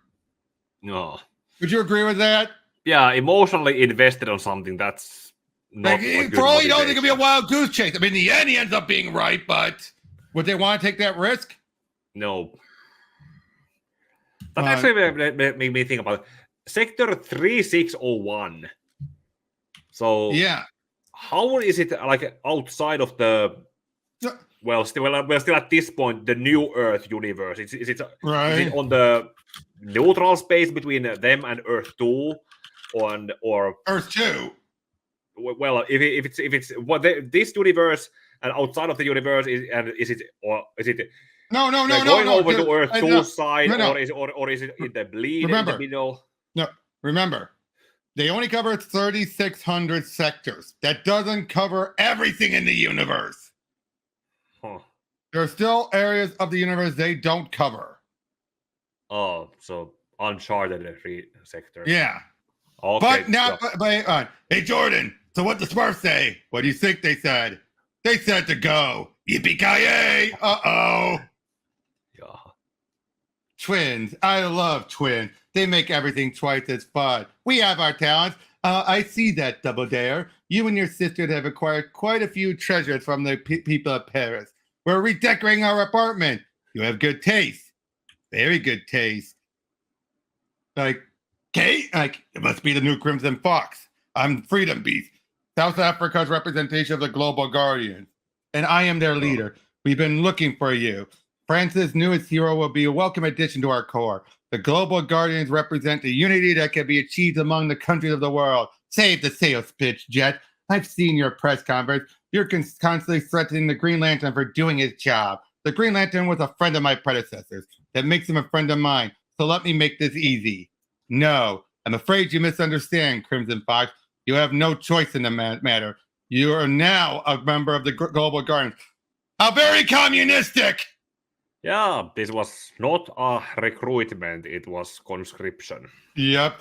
No. Would you agree with that? Yeah, emotionally invested on something that's not for all you know, it could be a wild goose chase. I mean, in the end, he ends up being right, but would they want to take that risk? No. That actually made me think about Sector 3601. So yeah, how is it like outside of the? Well, we're still at this point the New Earth universe. Is it on the neutral space between them and Earth 2, or Earth 2? Well, if it's this universe and outside of the universe is it? No. Going over to Earth 2 side, or is it in the bleed in the middle? No, remember, they only cover 3,600 sectors. That doesn't cover everything in the universe. Huh. There are still areas of the universe they don't cover. Oh, so uncharted sector. Yeah. Okay. But now, hey Jordan. So what the Smurfs say? What do you think they said? They said to go. Yippee-ki-yay! Uh-oh. Yeah. Twins. I love twins. They make everything twice as fun. We have our talents. I see that, Double Dare. You and your sister have acquired quite a few treasures from the people of Paris. We're redecorating our apartment. You have good taste. Very good taste. Kate? It must be the new Crimson Fox. I'm Freedom Beast, South Africa's representation of the Global Guardians. And I am their leader. We've been looking for you. France's newest hero will be a welcome addition to our Corps. The Global Guardians represent the unity that can be achieved among the countries of the world. Save the sales pitch, Jet. I've seen your press conference. You're constantly threatening the Green Lantern for doing his job. The Green Lantern was a friend of my predecessors. That makes him a friend of mine. So let me make this easy. No, I'm afraid you misunderstand, Crimson Fox. You have no choice in the matter. You are now a member of the Global Guardians. How very communistic! Yeah, this was not a recruitment, it was conscription. Yep.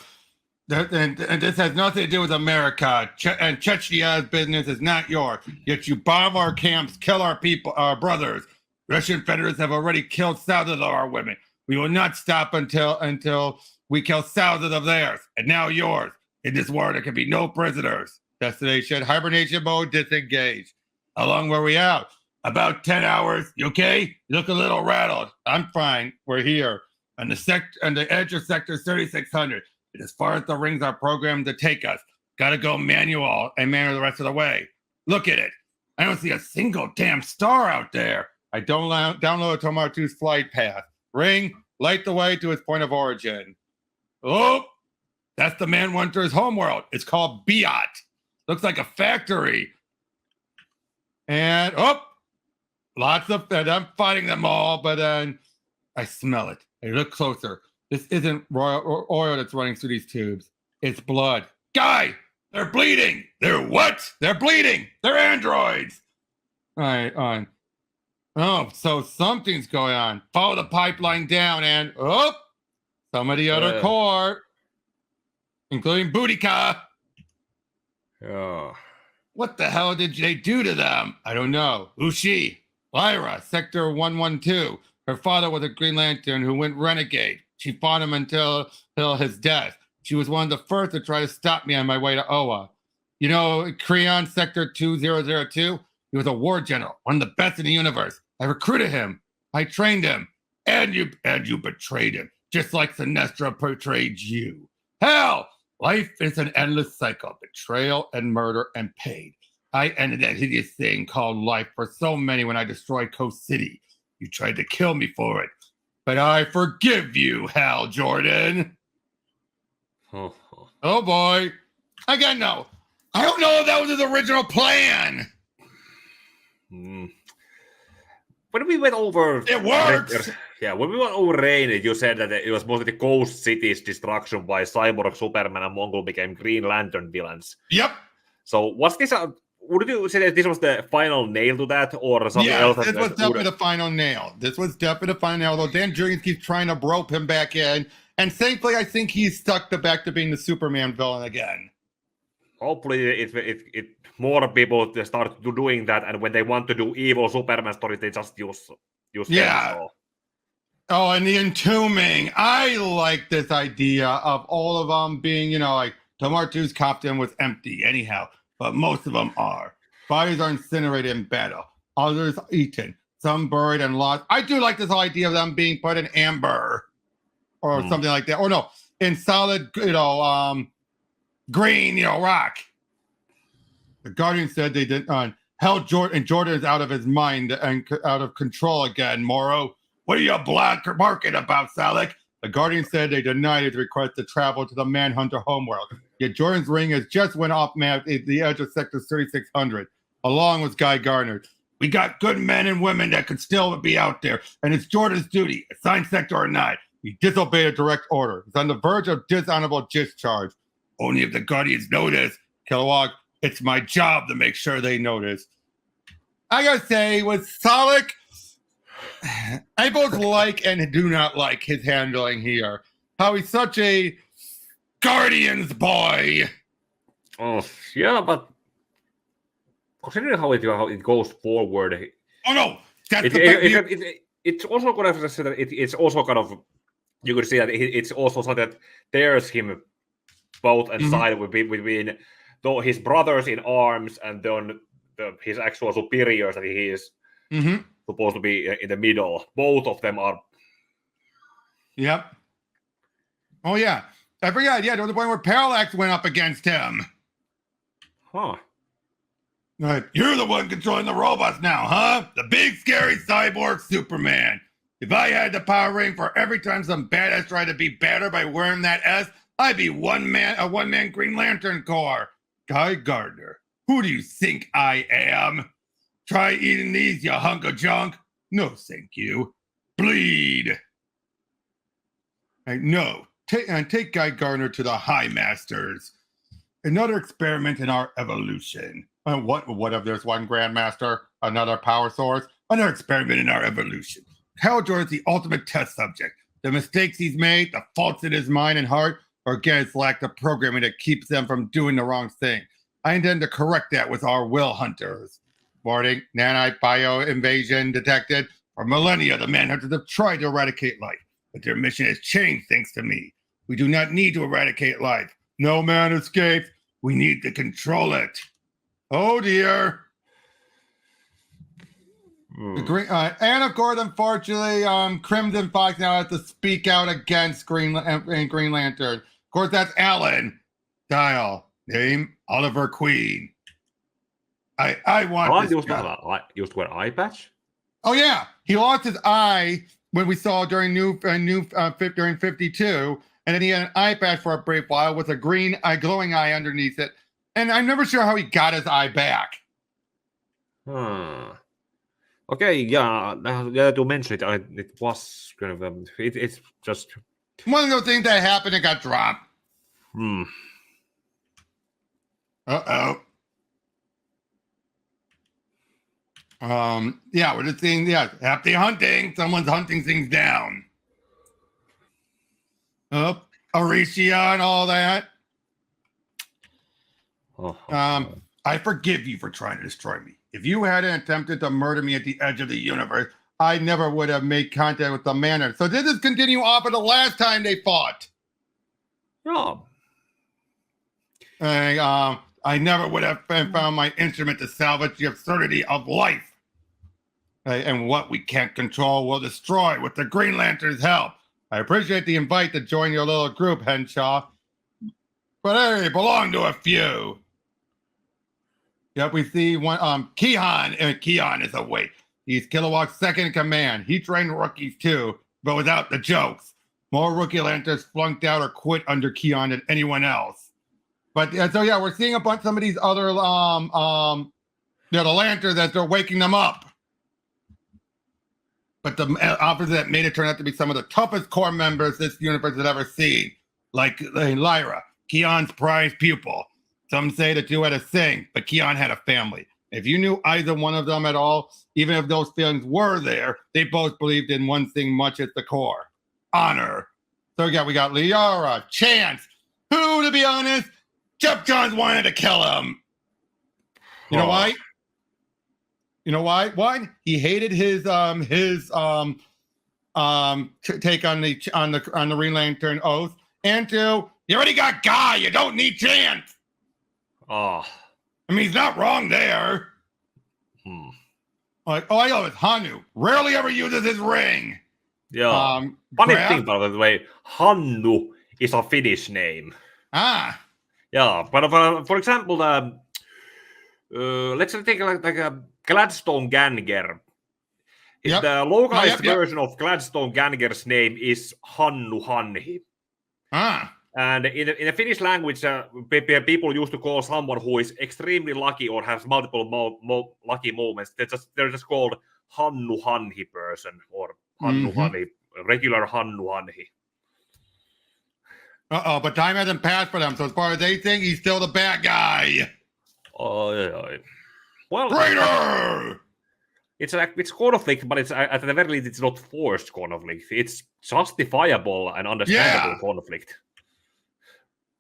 And this has nothing to do with America. And Chechya's business is not yours. Yet you bomb our camps, kill our people, our brothers. Russian federals have already killed thousands of our women. We will not stop until we kill thousands of theirs. And now yours. In this war, there can be no prisoners. Destination, hibernation mode, disengage. How long were we out? About 10 hours. You okay? You look a little rattled. I'm fine. We're here. On the edge of sector 3600. And as far as the rings are programmed to take us, gotta go manual and maneuver the rest of the way. Look at it. I don't see a single damn star out there. I download Tomar2's flight path. Ring, light the way to its point of origin. Oh, that's the Manhunter's homeworld. It's called Biot. Looks like a factory. And, lots of, and I'm fighting them all, but then I smell it. I look closer. This isn't oil that's running through these tubes. It's blood. Guy, they're bleeding. They're what? They're bleeding. They're androids. All right, on. Oh, so something's going on. Follow the pipeline down and, some of the other core, including Boudica. Yeah. What the hell did they do to them? I don't know. Who's she? Lyra, Sector 112. Her father was a Green Lantern who went renegade. She fought him until his death. She was one of the first to try to stop me on my way to Oa. You know, Creon Sector 2002? He was a war general, one of the best in the universe. I recruited him. I trained him. And you betrayed him, just like Sinestro betrayed you. Hell, life is an endless cycle, betrayal and murder and pain. I ended that hideous thing called life for so many when I destroyed Coast City. You tried to kill me for it. But I forgive you, Hal Jordan. Oh boy. Again, no. I don't know if that was his original plan. When we went over... It works! Yeah, when we went over Rain, you said that it was mostly the Coast City's destruction why Cyborg, Superman, and Mongul became Green Lantern villains. Yep. So was this would you say that this was the final nail to that, or something else? Yeah, this was definitely the final nail. This was definitely the final nail, although Dan Jurgens keeps trying to rope him back in, and thankfully I think he's stuck back to being the Superman villain again. Hopefully it more people start doing that, and when they want to do evil Superman stories, they just use yeah. them. So. Oh, and the entombing. I like this idea of all of them being, like Tomar2's Compton was empty anyhow, but most of them are. Bodies are incinerated in battle. Others eaten. Some buried and lost. I do like this whole idea of them being put in amber or something like that. Or no, in solid, green, rock. The Guardian said they didn't. Hal Jordan, and Jordan is out of his mind and out of control again, Morrow. What are you barking about, Salek? The Guardian said they denied his request to travel to the Manhunter homeworld. Yet Jordan's ring has just went off map at the edge of Sector 3600, along with Guy Gardner. We got good men and women that could still be out there, and it's Jordan's duty, assigned sector or not. He disobeyed a direct order. He's on the verge of dishonorable discharge. Only if the Guardians notice, Kilowog, it's my job to make sure they notice. I gotta say, with Salek, I both like and do not like his handling here. How he's such a Guardians boy. Oh, yeah, but considering how it goes forward. Oh no, it's also kind of it's also kind of, you could see that it's also something that tears him both and side between his brothers in arms and then his actual superiors that he is supposed to be in the middle. Both of them are. Yep. Oh yeah, I forgot. Yeah, there was the point where Parallax went up against him. Huh. Right. You're the one controlling the robots now, huh? The big scary cyborg Superman. If I had the power ring for every time some badass tried to be better by wearing that S, I'd be a one-man Green Lantern Corps. Guy Gardner, who do you think I am? Try eating these, you hunk of junk. No, thank you. Bleed. No. Take Guy Gardner to the High Masters. Another experiment in our evolution. What if there's one Grandmaster? Another power source? Another experiment in our evolution. Hal Jordan's the ultimate test subject. The mistakes he's made, the faults in his mind and heart, or again, it's lack of programming that keeps them from doing the wrong thing. I intend to correct that with our will hunters. Warning, nanite bio invasion detected. For millennia, the manhunters have tried to eradicate life, but their mission has changed thanks to me. We do not need to eradicate life. No man escapes. We need to control it. Oh dear. And of course, unfortunately, Crimson Fox now has to speak out against Green Lantern. Of course, that's Alan. Dial. Name Oliver Queen. I want this guy. Used to wear eye patch? Oh yeah, he lost his eye when we saw during during 52, and then he had an eye patch for a brief while with a green glowing eye underneath it. And I'm never sure how he got his eye back. Okay, yeah, to mention it, it was kind of it's just one of those things that happened and got dropped. Uh-oh. Yeah, we're just seeing, happy hunting. Someone's hunting things down. Oh, Aricia and all that. I forgive you for trying to destroy me. If you hadn't attempted to murder me at the edge of the universe, I never would have made contact with the Manor. So this is continue off of the last time they fought. Oh. And, I never would have found my instrument to salvage the absurdity of life. And what we can't control will destroy with the Green Lantern's help. I appreciate the invite to join your little group, Henshaw. But I belong to a few. Yep, we see one, Keon is awake. He's Kilowog's second in command. He trained rookies too, but without the jokes. More rookie lanterns flunked out or quit under Keon than anyone else. But so yeah, we're seeing some of these other the lanterns as they're waking them up. But the opposite that made it turn out to be some of the toughest core members this universe has ever seen, like Lyra, Keon's prized pupil. Some say the two had a thing, but Keon had a family. If you knew either one of them at all, even if those feelings were there, they both believed in one thing much at the core: honor. So yeah, we got Liara, Chance, who, to be honest, Geoff Johns wanted to kill him. You know why? You know why? One, he hated his take on the Green Lantern oath, and two, you already got Guy. You don't need Chance. I mean, he's not wrong there. Like, I love it. Hanu rarely ever uses his ring. Yeah. Funny thing, by the way, Hannu is a Finnish name. Yeah, but for example, let's take like a Gladstone Ganger. Yep. The localized version of Gladstone Ganger's name is Hannu Hanhi. And in the Finnish language, people used to call someone who is extremely lucky or has multiple lucky moments. They're just called Hannu Hanhi person or Hannu Hanhi, regular Hannu Hanhi. But time hasn't passed for them, so as far as they think, he's still the bad guy. Yeah. Well, traitor! It's conflict, but it's at the very least, it's not forced conflict. It's justifiable and understandable conflict.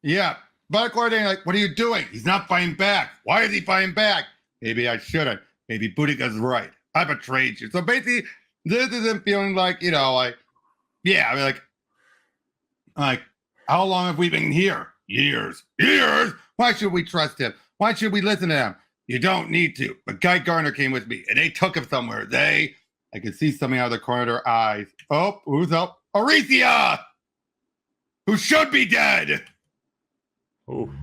Yeah, but according, like, what are you doing? He's not fighting back. Why is he fighting back? Maybe I shouldn't. Maybe Boudicca's right. I betrayed you. So basically, this isn't feeling like, like, I mean, like, how long have we been here? Years. Years? Why should we trust him? Why should we listen to him? You don't need to. But Guy Gardner came with me, and they took him somewhere. I could see something out of the corner of their eyes. Oh, who's up? Aricia! Who should be dead! Ooh.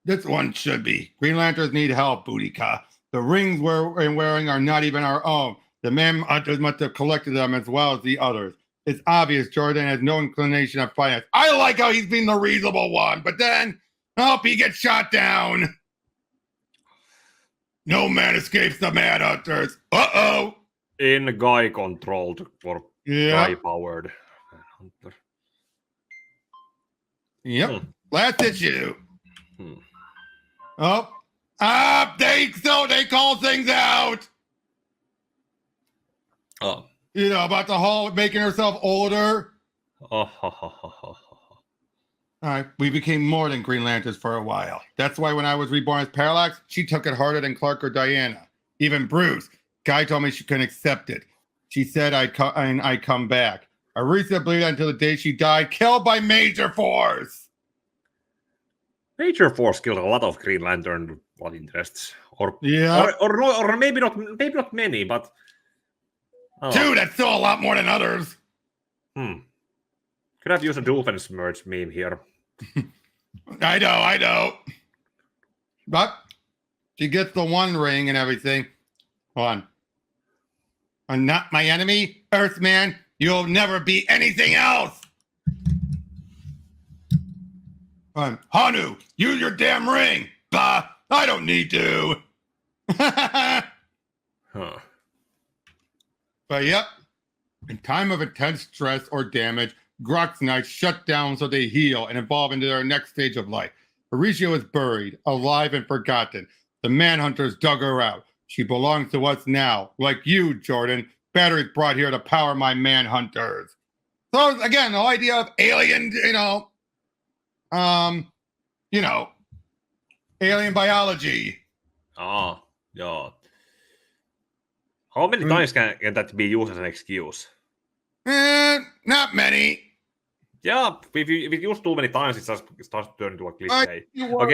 This one should be. Green Lanterns need help, Boudicca. The rings we're wearing are not even our own. The man must have collected them as well as the others. It's obvious Jordan has no inclination of finance. I like how he's been the reasonable one, but then, he gets shot down. No man escapes the Mad Hunters. Uh-oh. In guy controlled or guy powered. Yep. Last issue. Hmm. Oh. They call things out. Oh. You know, about the whole making herself older. Oh. All right, we became more than Green Lanterns for a while. That's why when I was reborn as Parallax, she took it harder than Clark or Diana. Even Bruce. Guy told me she couldn't accept it. She said I'd come back. Arisa believed until the day she died, killed by Major Force. Major Force killed a lot of Green Lantern blood interests, or maybe not many, but Dude, that's still a lot more than others. Could have used a Doofenshmirtz meme here. I know. But she gets the one ring and everything. Hold on. I'm not my enemy, Earthman. You'll never be anything else. Hanu, use your damn ring. Bah, I don't need to. But yep, in time of intense stress or damage, Grok's knights shut down so they heal and evolve into their next stage of life. Horatio is buried, alive and forgotten. The Manhunters dug her out. She belongs to us now, like you, Jordan. Batteries brought here to power my Manhunters. So again, the idea of alien, alien biology. Yeah. How many times can that be used as an excuse? Not many. Yeah, if you use too many times, it starts to turn into a cliche. Or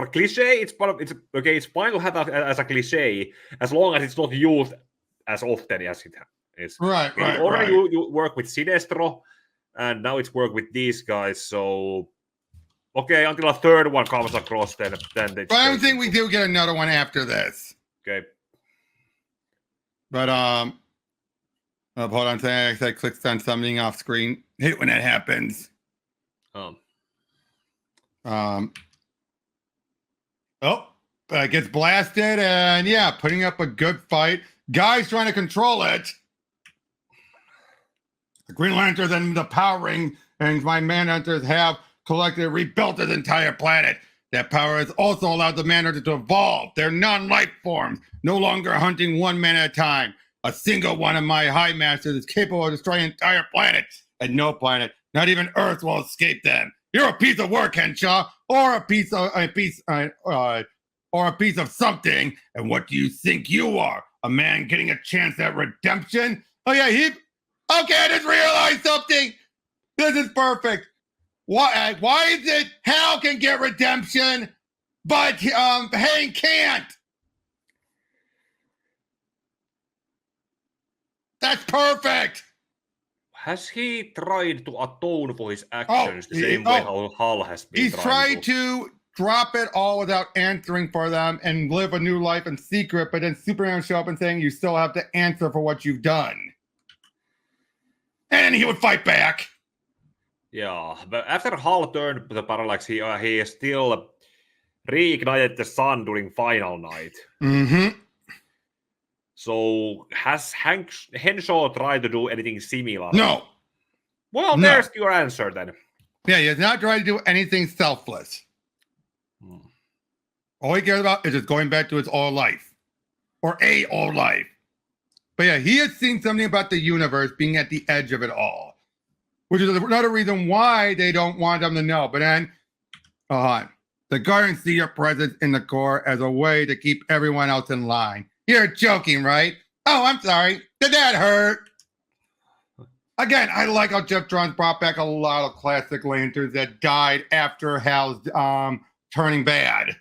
cliche, it's fine to have as a cliche as long as it's not used as often as it is. Right. Already you work with Sinestro, and now it's work with these guys. So until a third one comes across, then. But I don't think we do get another one after this. Okay. But hold on a second. I clicked on something off screen. Hate when that happens. It gets blasted, and putting up a good fight. Guy's trying to control it. The Green Lanterns and the Power Ring and my Manhunters have collectively rebuilt this entire planet. That power has also allowed the Manhunters to evolve. They're non-life forms, no longer hunting one man at a time. A single one of my High Masters is capable of destroying an entire planet, and no planet, not even Earth, will escape them. You're a piece of work, Henshaw, or a piece of something. And what do you think you are? A man getting a chance at redemption? Okay, I just realized something. This is perfect. Why is it Hal can get redemption, but Hank can't? That's perfect. Has he tried to atone for his actions the same way how Hal has been? He's tried to drop it all without answering for them and live a new life in secret, but then Superman will show up and saying you still have to answer for what you've done. And he would fight back. Yeah, but after Hal turned the Parallax, he still reignited the sun during Final Night. Mm-hmm. So has Henshaw tried to do anything similar? No. Well, there's your answer then. Yeah, he has not tried to do anything selfless. All he cares about is just going back to his old life. Or a old life. But yeah, he has seen something about the universe being at the edge of it all. Which is another reason why they don't want them to know. But then, the Guardians see your presence in the core as a way to keep everyone else in line. You're joking, right? Oh, I'm sorry. Did that hurt? Again, I like how Geoff Johns brought back a lot of classic Lanterns that died after Hal's turning bad.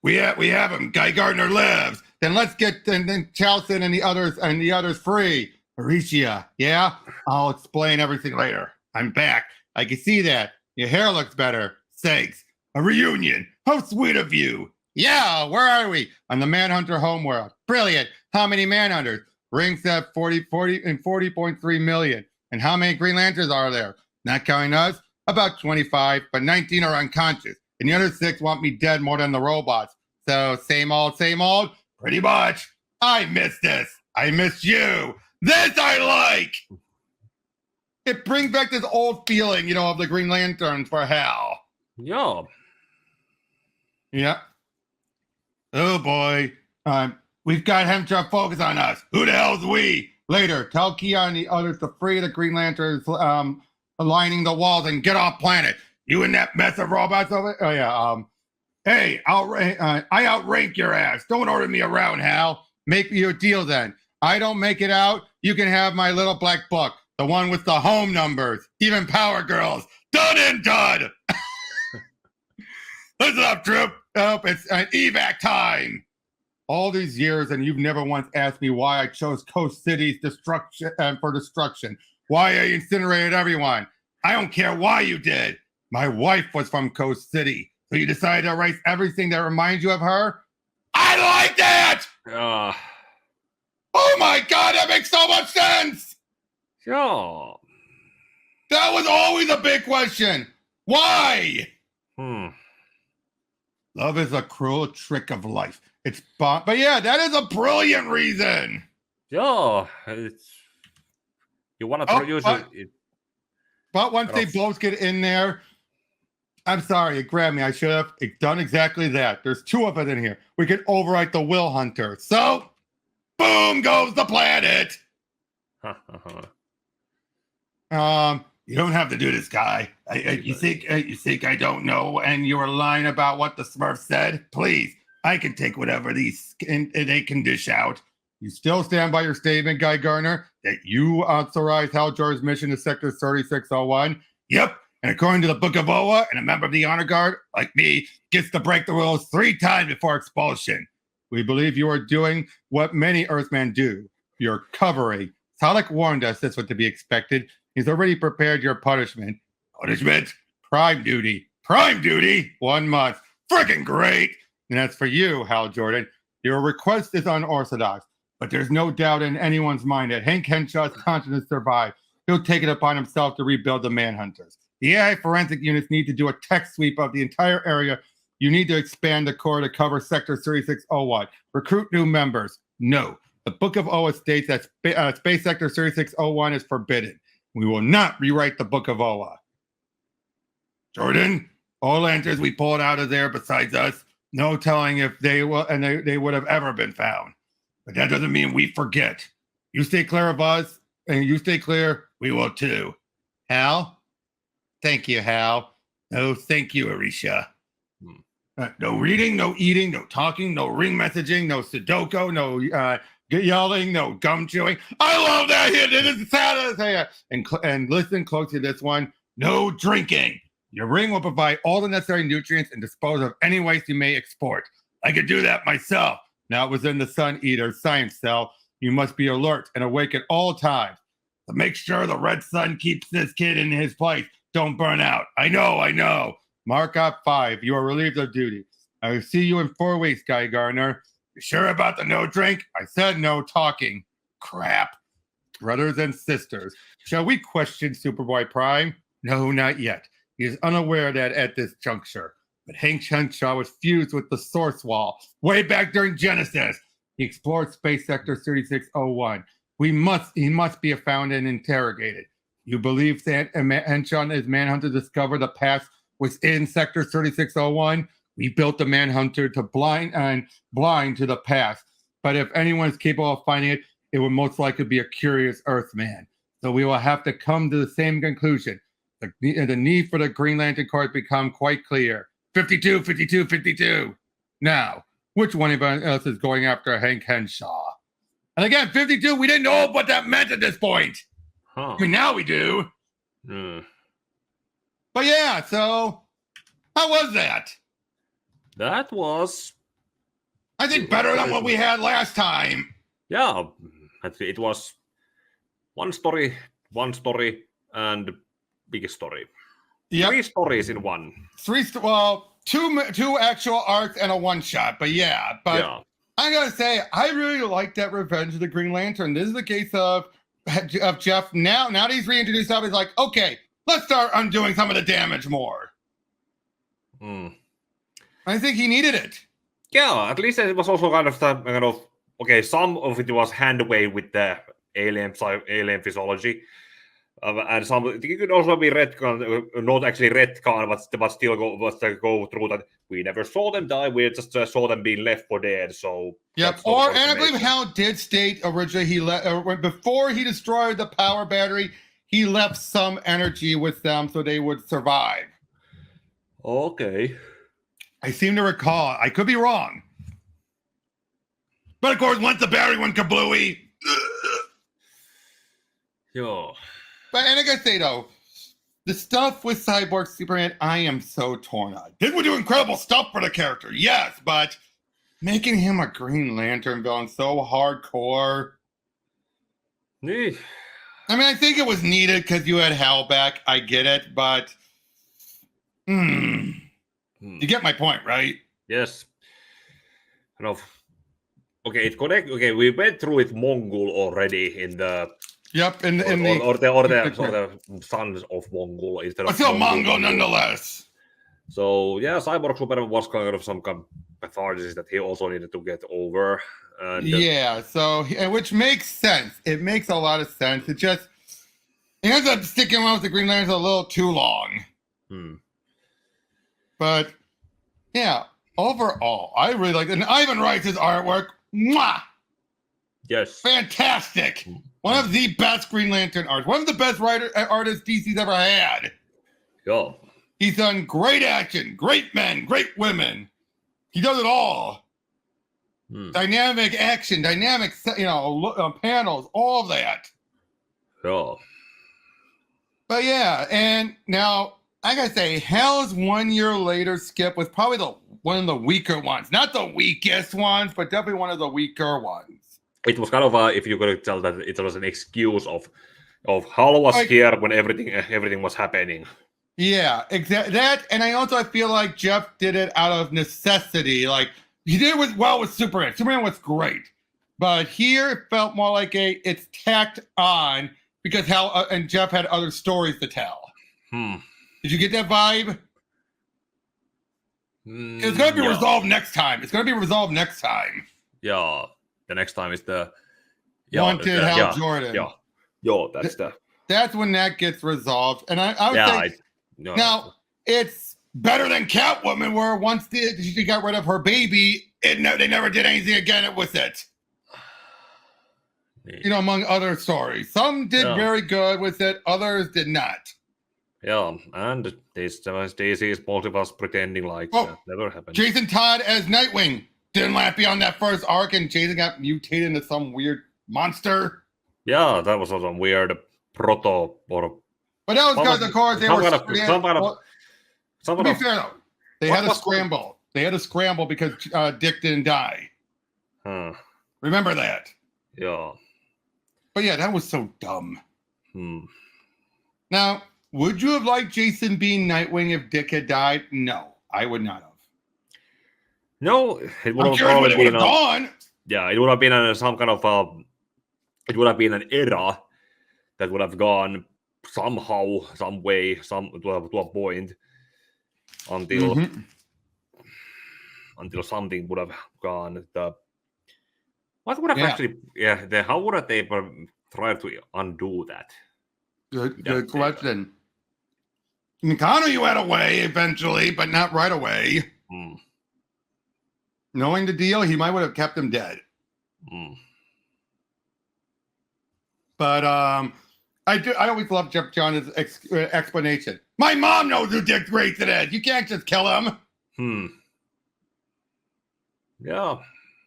We have him. Guy Gardner lives. Then let's get then Charleston and the others free. Horatio, yeah? I'll explain everything later. I'm back. I can see that. Your hair looks better. Thanks. A reunion. How sweet of you. Yeah, where are we? On the Manhunter homeworld. Brilliant. How many Manhunters? Ring said 40.3 million. And how many Green Lanterns are there? Not counting us? About 25, but 19 are unconscious. And the other 6 want me dead more than the robots. So same old, Pretty much. I miss this. I miss you. This I like. It brings back this old feeling, of the Green Lantern for Hal. Yeah. Yeah. Oh boy. We've got him to focus on us. Who the hell's we? Later, tell Kia and the others to free the Green Lanterns aligning the walls and get off planet. You and that mess of robots over there? Oh yeah. Hey, I outrank your ass. Don't order me around, Hal. Make you a deal then. I don't make it out. You can have my little black book. The one with the home numbers. Even Power Girls. Done and done. Listen up, troop. Oh, it's an evac time. All these years, and you've never once asked me why I chose Coast City's destruction for destruction. Why I incinerated everyone. I don't care why you did. My wife was from Coast City, so you decided to erase everything that reminds you of her? I like that! Oh my God, that makes so much sense! Yeah. That was always a big question. Why? Love is a cruel trick of life. But yeah, that is a brilliant reason. Yeah, you want to produce it. But once they both get in there, I'm sorry, it grabbed me. I should have done exactly that. There's two of us in here. We can overwrite the Will Hunter. So, boom goes the planet. You don't have to do this, guy. You think I don't know? And you were lying about what the Smurf said? Please, I can take whatever they can dish out. You still stand by your statement, Guy Gardner, that you authorized Hal Jordan's mission to Sector 3601? Yep. And according to the Book of Oa, and a member of the Honor Guard, like me, gets to break the rules 3 times before expulsion. We believe you are doing what many Earthmen do. You're covering. Salak warned us this was to be expected. He's already prepared your punishment. Punishment? Prime duty. Prime duty? 1 month. Freaking great! And that's for you, Hal Jordan. Your request is unorthodox, but there's no doubt in anyone's mind that Hank Henshaw's conscience survived. He'll take it upon himself to rebuild the Manhunters. The AI forensic units need to do a tech sweep of the entire area. You need to expand the core to cover Sector 3601. Recruit new members. No. The Book of Oa states that Space Sector 3601 is forbidden. We will not rewrite the Book of Oa. Jordan, all lanterns we pulled out of there besides us, no telling if they would have ever been found. But that doesn't mean we forget. You stay clear of us, and you stay clear, we will too. Hal? Thank you, Hal. No, thank you, Arisha. No reading, no eating, no talking, no ring messaging, no Sudoku, no yelling, no gum chewing. I love that hit. It is sad as hell. And listen close to this one. No drinking. Your ring will provide all the necessary nutrients and dispose of any waste you may export. I could do that myself. Now it was in the Sun Eater science cell. You must be alert and awake at all times. To make sure the red sun keeps this kid in his place. Don't burn out. I know. Mark up 5. You are relieved of duty. I will see you in 4 weeks, Guy Gardner. You sure about the no drink? I said no talking. Crap. Brothers and sisters, shall we question Superboy Prime? No, not yet. He is unaware that at this juncture. But Hank Henshaw was fused with the Source Wall way back during Genesis. He explored Space Sector 3601. He must be found and interrogated. You believe Henshaw and his Manhunter discovered the past within Sector 3601? We built the Manhunter to blind to the past. But if anyone is capable of finding it, it would most likely be a curious Earthman. So we will have to come to the same conclusion. The need for the Green Lantern Corps has become quite clear. 52, 52, 52. Now, which one of us is going after Hank Henshaw? And again, 52, we didn't know what that meant at this point. I mean, now we do. But yeah, so how was that? That was, I think, better than what we had last time. Yeah, it was one story, and big story. Yep. 3 stories in one. Two actual arcs and a one-shot. But yeah, I gotta say, I really like that Revenge of the Green Lantern. This is the case of Geoff. Now that he's reintroduced up, he's like, okay, let's start undoing some of the damage more. I think he needed it. Yeah, at least it was also kind of okay. Some of it was handwave with the alien physiology, and some it could also be retcon, not actually retcon, but still go through that. We never saw them die. We just saw them being left for dead. So Yep. And I believe Hal did state originally he before he destroyed the power battery, he left some energy with them so they would survive. Okay. I seem to recall. I could be wrong. But of course, once the battery went kablooey. Yeah. But and I gotta say though, the stuff with Cyborg Superman, I am so torn on. Did we do incredible stuff for the character? Yes, but making him a Green Lantern villain so hardcore. Yeah. I mean, I think it was needed because you had Hal back. I get it, but you get my point, right? Yes. Kind of. Okay, it's correct. Okay, we went through with Mongul already in the. Yep, or the sons of Mongul instead of. Still Mongul nonetheless. So yeah, Cyborg Superman was kind of some kind of catharsis that he also needed to get over. And, yeah, so which makes sense. It makes a lot of sense. It just he ends up sticking around with the Green Lanterns a little too long. But yeah, overall, I really like it. And Ivan Reis's artwork. Mwah! Yes. Fantastic. One of the best Green Lantern artists. One of the best artists DC's ever had. Yeah. He's done great action, great men, great women. He does it all. Dynamic action, dynamic, panels, all that. Yeah. But yeah, and now I gotta say, Hal's 1 year later skip was probably one of the weaker ones. Not the weakest ones, but definitely one of the weaker ones. It was kind of if you could tell that it was an excuse of Hal was here when everything was happening. Yeah, exactly that. And I feel like Geoff did it out of necessity. Like he did it well with Superman. Superman was great, but here it felt more like it's tacked on because Hal and Geoff had other stories to tell. Did you get that vibe? It's going to be resolved next time. It's going to be resolved next time. Yeah, the next time is the Wanted Hal Jordan. That's when that gets resolved. And I would say now it's better than Catwoman, where once she got rid of her baby, they never did anything again with it. Among other stories, some did very good with it, others did not. Yeah, and this DC's multiverse pretending like that never happened. Jason Todd as Nightwing didn't last beyond that first arc, and Jason got mutated into some weird monster. Yeah, that was some weird proto or. But that was because, of course, they were. To be fair though, they had a scramble. They had a scramble because Dick didn't die. Remember that? Yeah. But yeah, that was so dumb. Now, would you have liked Jason being Nightwing if Dick had died? No, I would not have. No, it would have probably been gone. Yeah, it would have been some kind of it would have been an era that would have gone somehow, some way, to a point until something would have gone. What would have actually? Yeah, how would have they try to undo that? Good question. Mikano, you had a way eventually, but not right away. Knowing the deal, he might have kept him dead. But I always love Geoff Johns' explanation. My mom knows who Dick Grayson is. You can't just kill him. Yeah.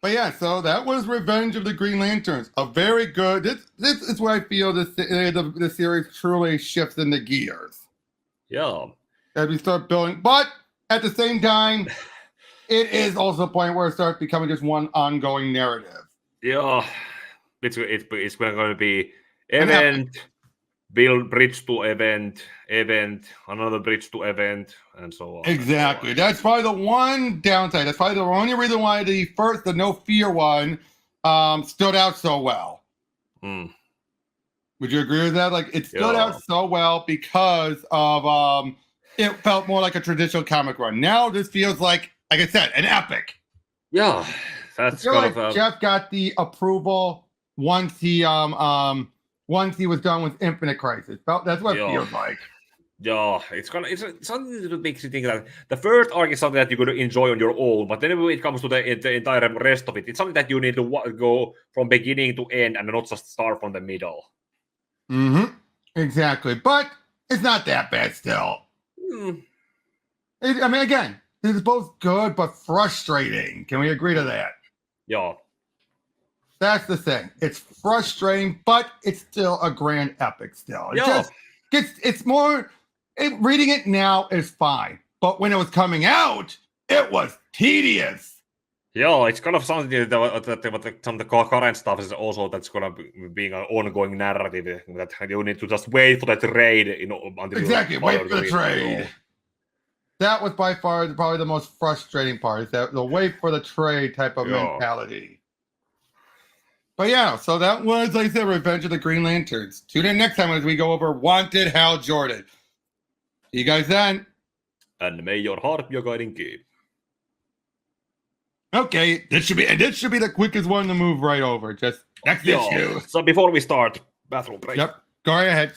But yeah, so that was Revenge of the Green Lanterns. A very good. This is where I feel the series truly shifts into gears. Yeah. As we start building, but at the same time, it is also a point where it starts becoming just one ongoing narrative. Yeah, it's going to be event, build bridge to event, another bridge to event, and so on. Exactly. That's probably the one downside. That's probably the only reason why the No Fear one, stood out so well. Would you agree with that? Like, it stood out so well because of it felt more like a traditional comic run. Now this feels like I said, an epic. Yeah, I that's feel kind like of Geoff got the approval once he was done with Infinite Crisis. That's what it yeah. feels like. Yeah, it's something that makes you think that the first arc is something that you could enjoy on your own, but then when it comes to the entire rest of it, it's something that you need to go from beginning to end and not just start from the middle. Mm-hmm. Exactly. But it's not that bad still. I mean, again, this is both good but frustrating. Can we agree to that? Yeah. That's the thing. It's frustrating, but it's still a grand epic still. It Yeah. just it's more reading it now is fine. But when it was coming out, it was tedious. Yeah, it's kind of something that some of the current stuff is also that's gonna be an ongoing narrative that you need to just wait for the trade until Exactly, wait for the read. trade. That was by far probably the most frustrating part, is that the wait for the trade type of mentality. But yeah, so that was, like I said, Revenge of the Green Lanterns. Tune in next time as we go over Wanted Hal Jordan. See you guys then. And may your heart be your guiding key. Okay, this should be the quickest one to move right over. Just next issue. So before we start, bathroom break. Yep, go right ahead.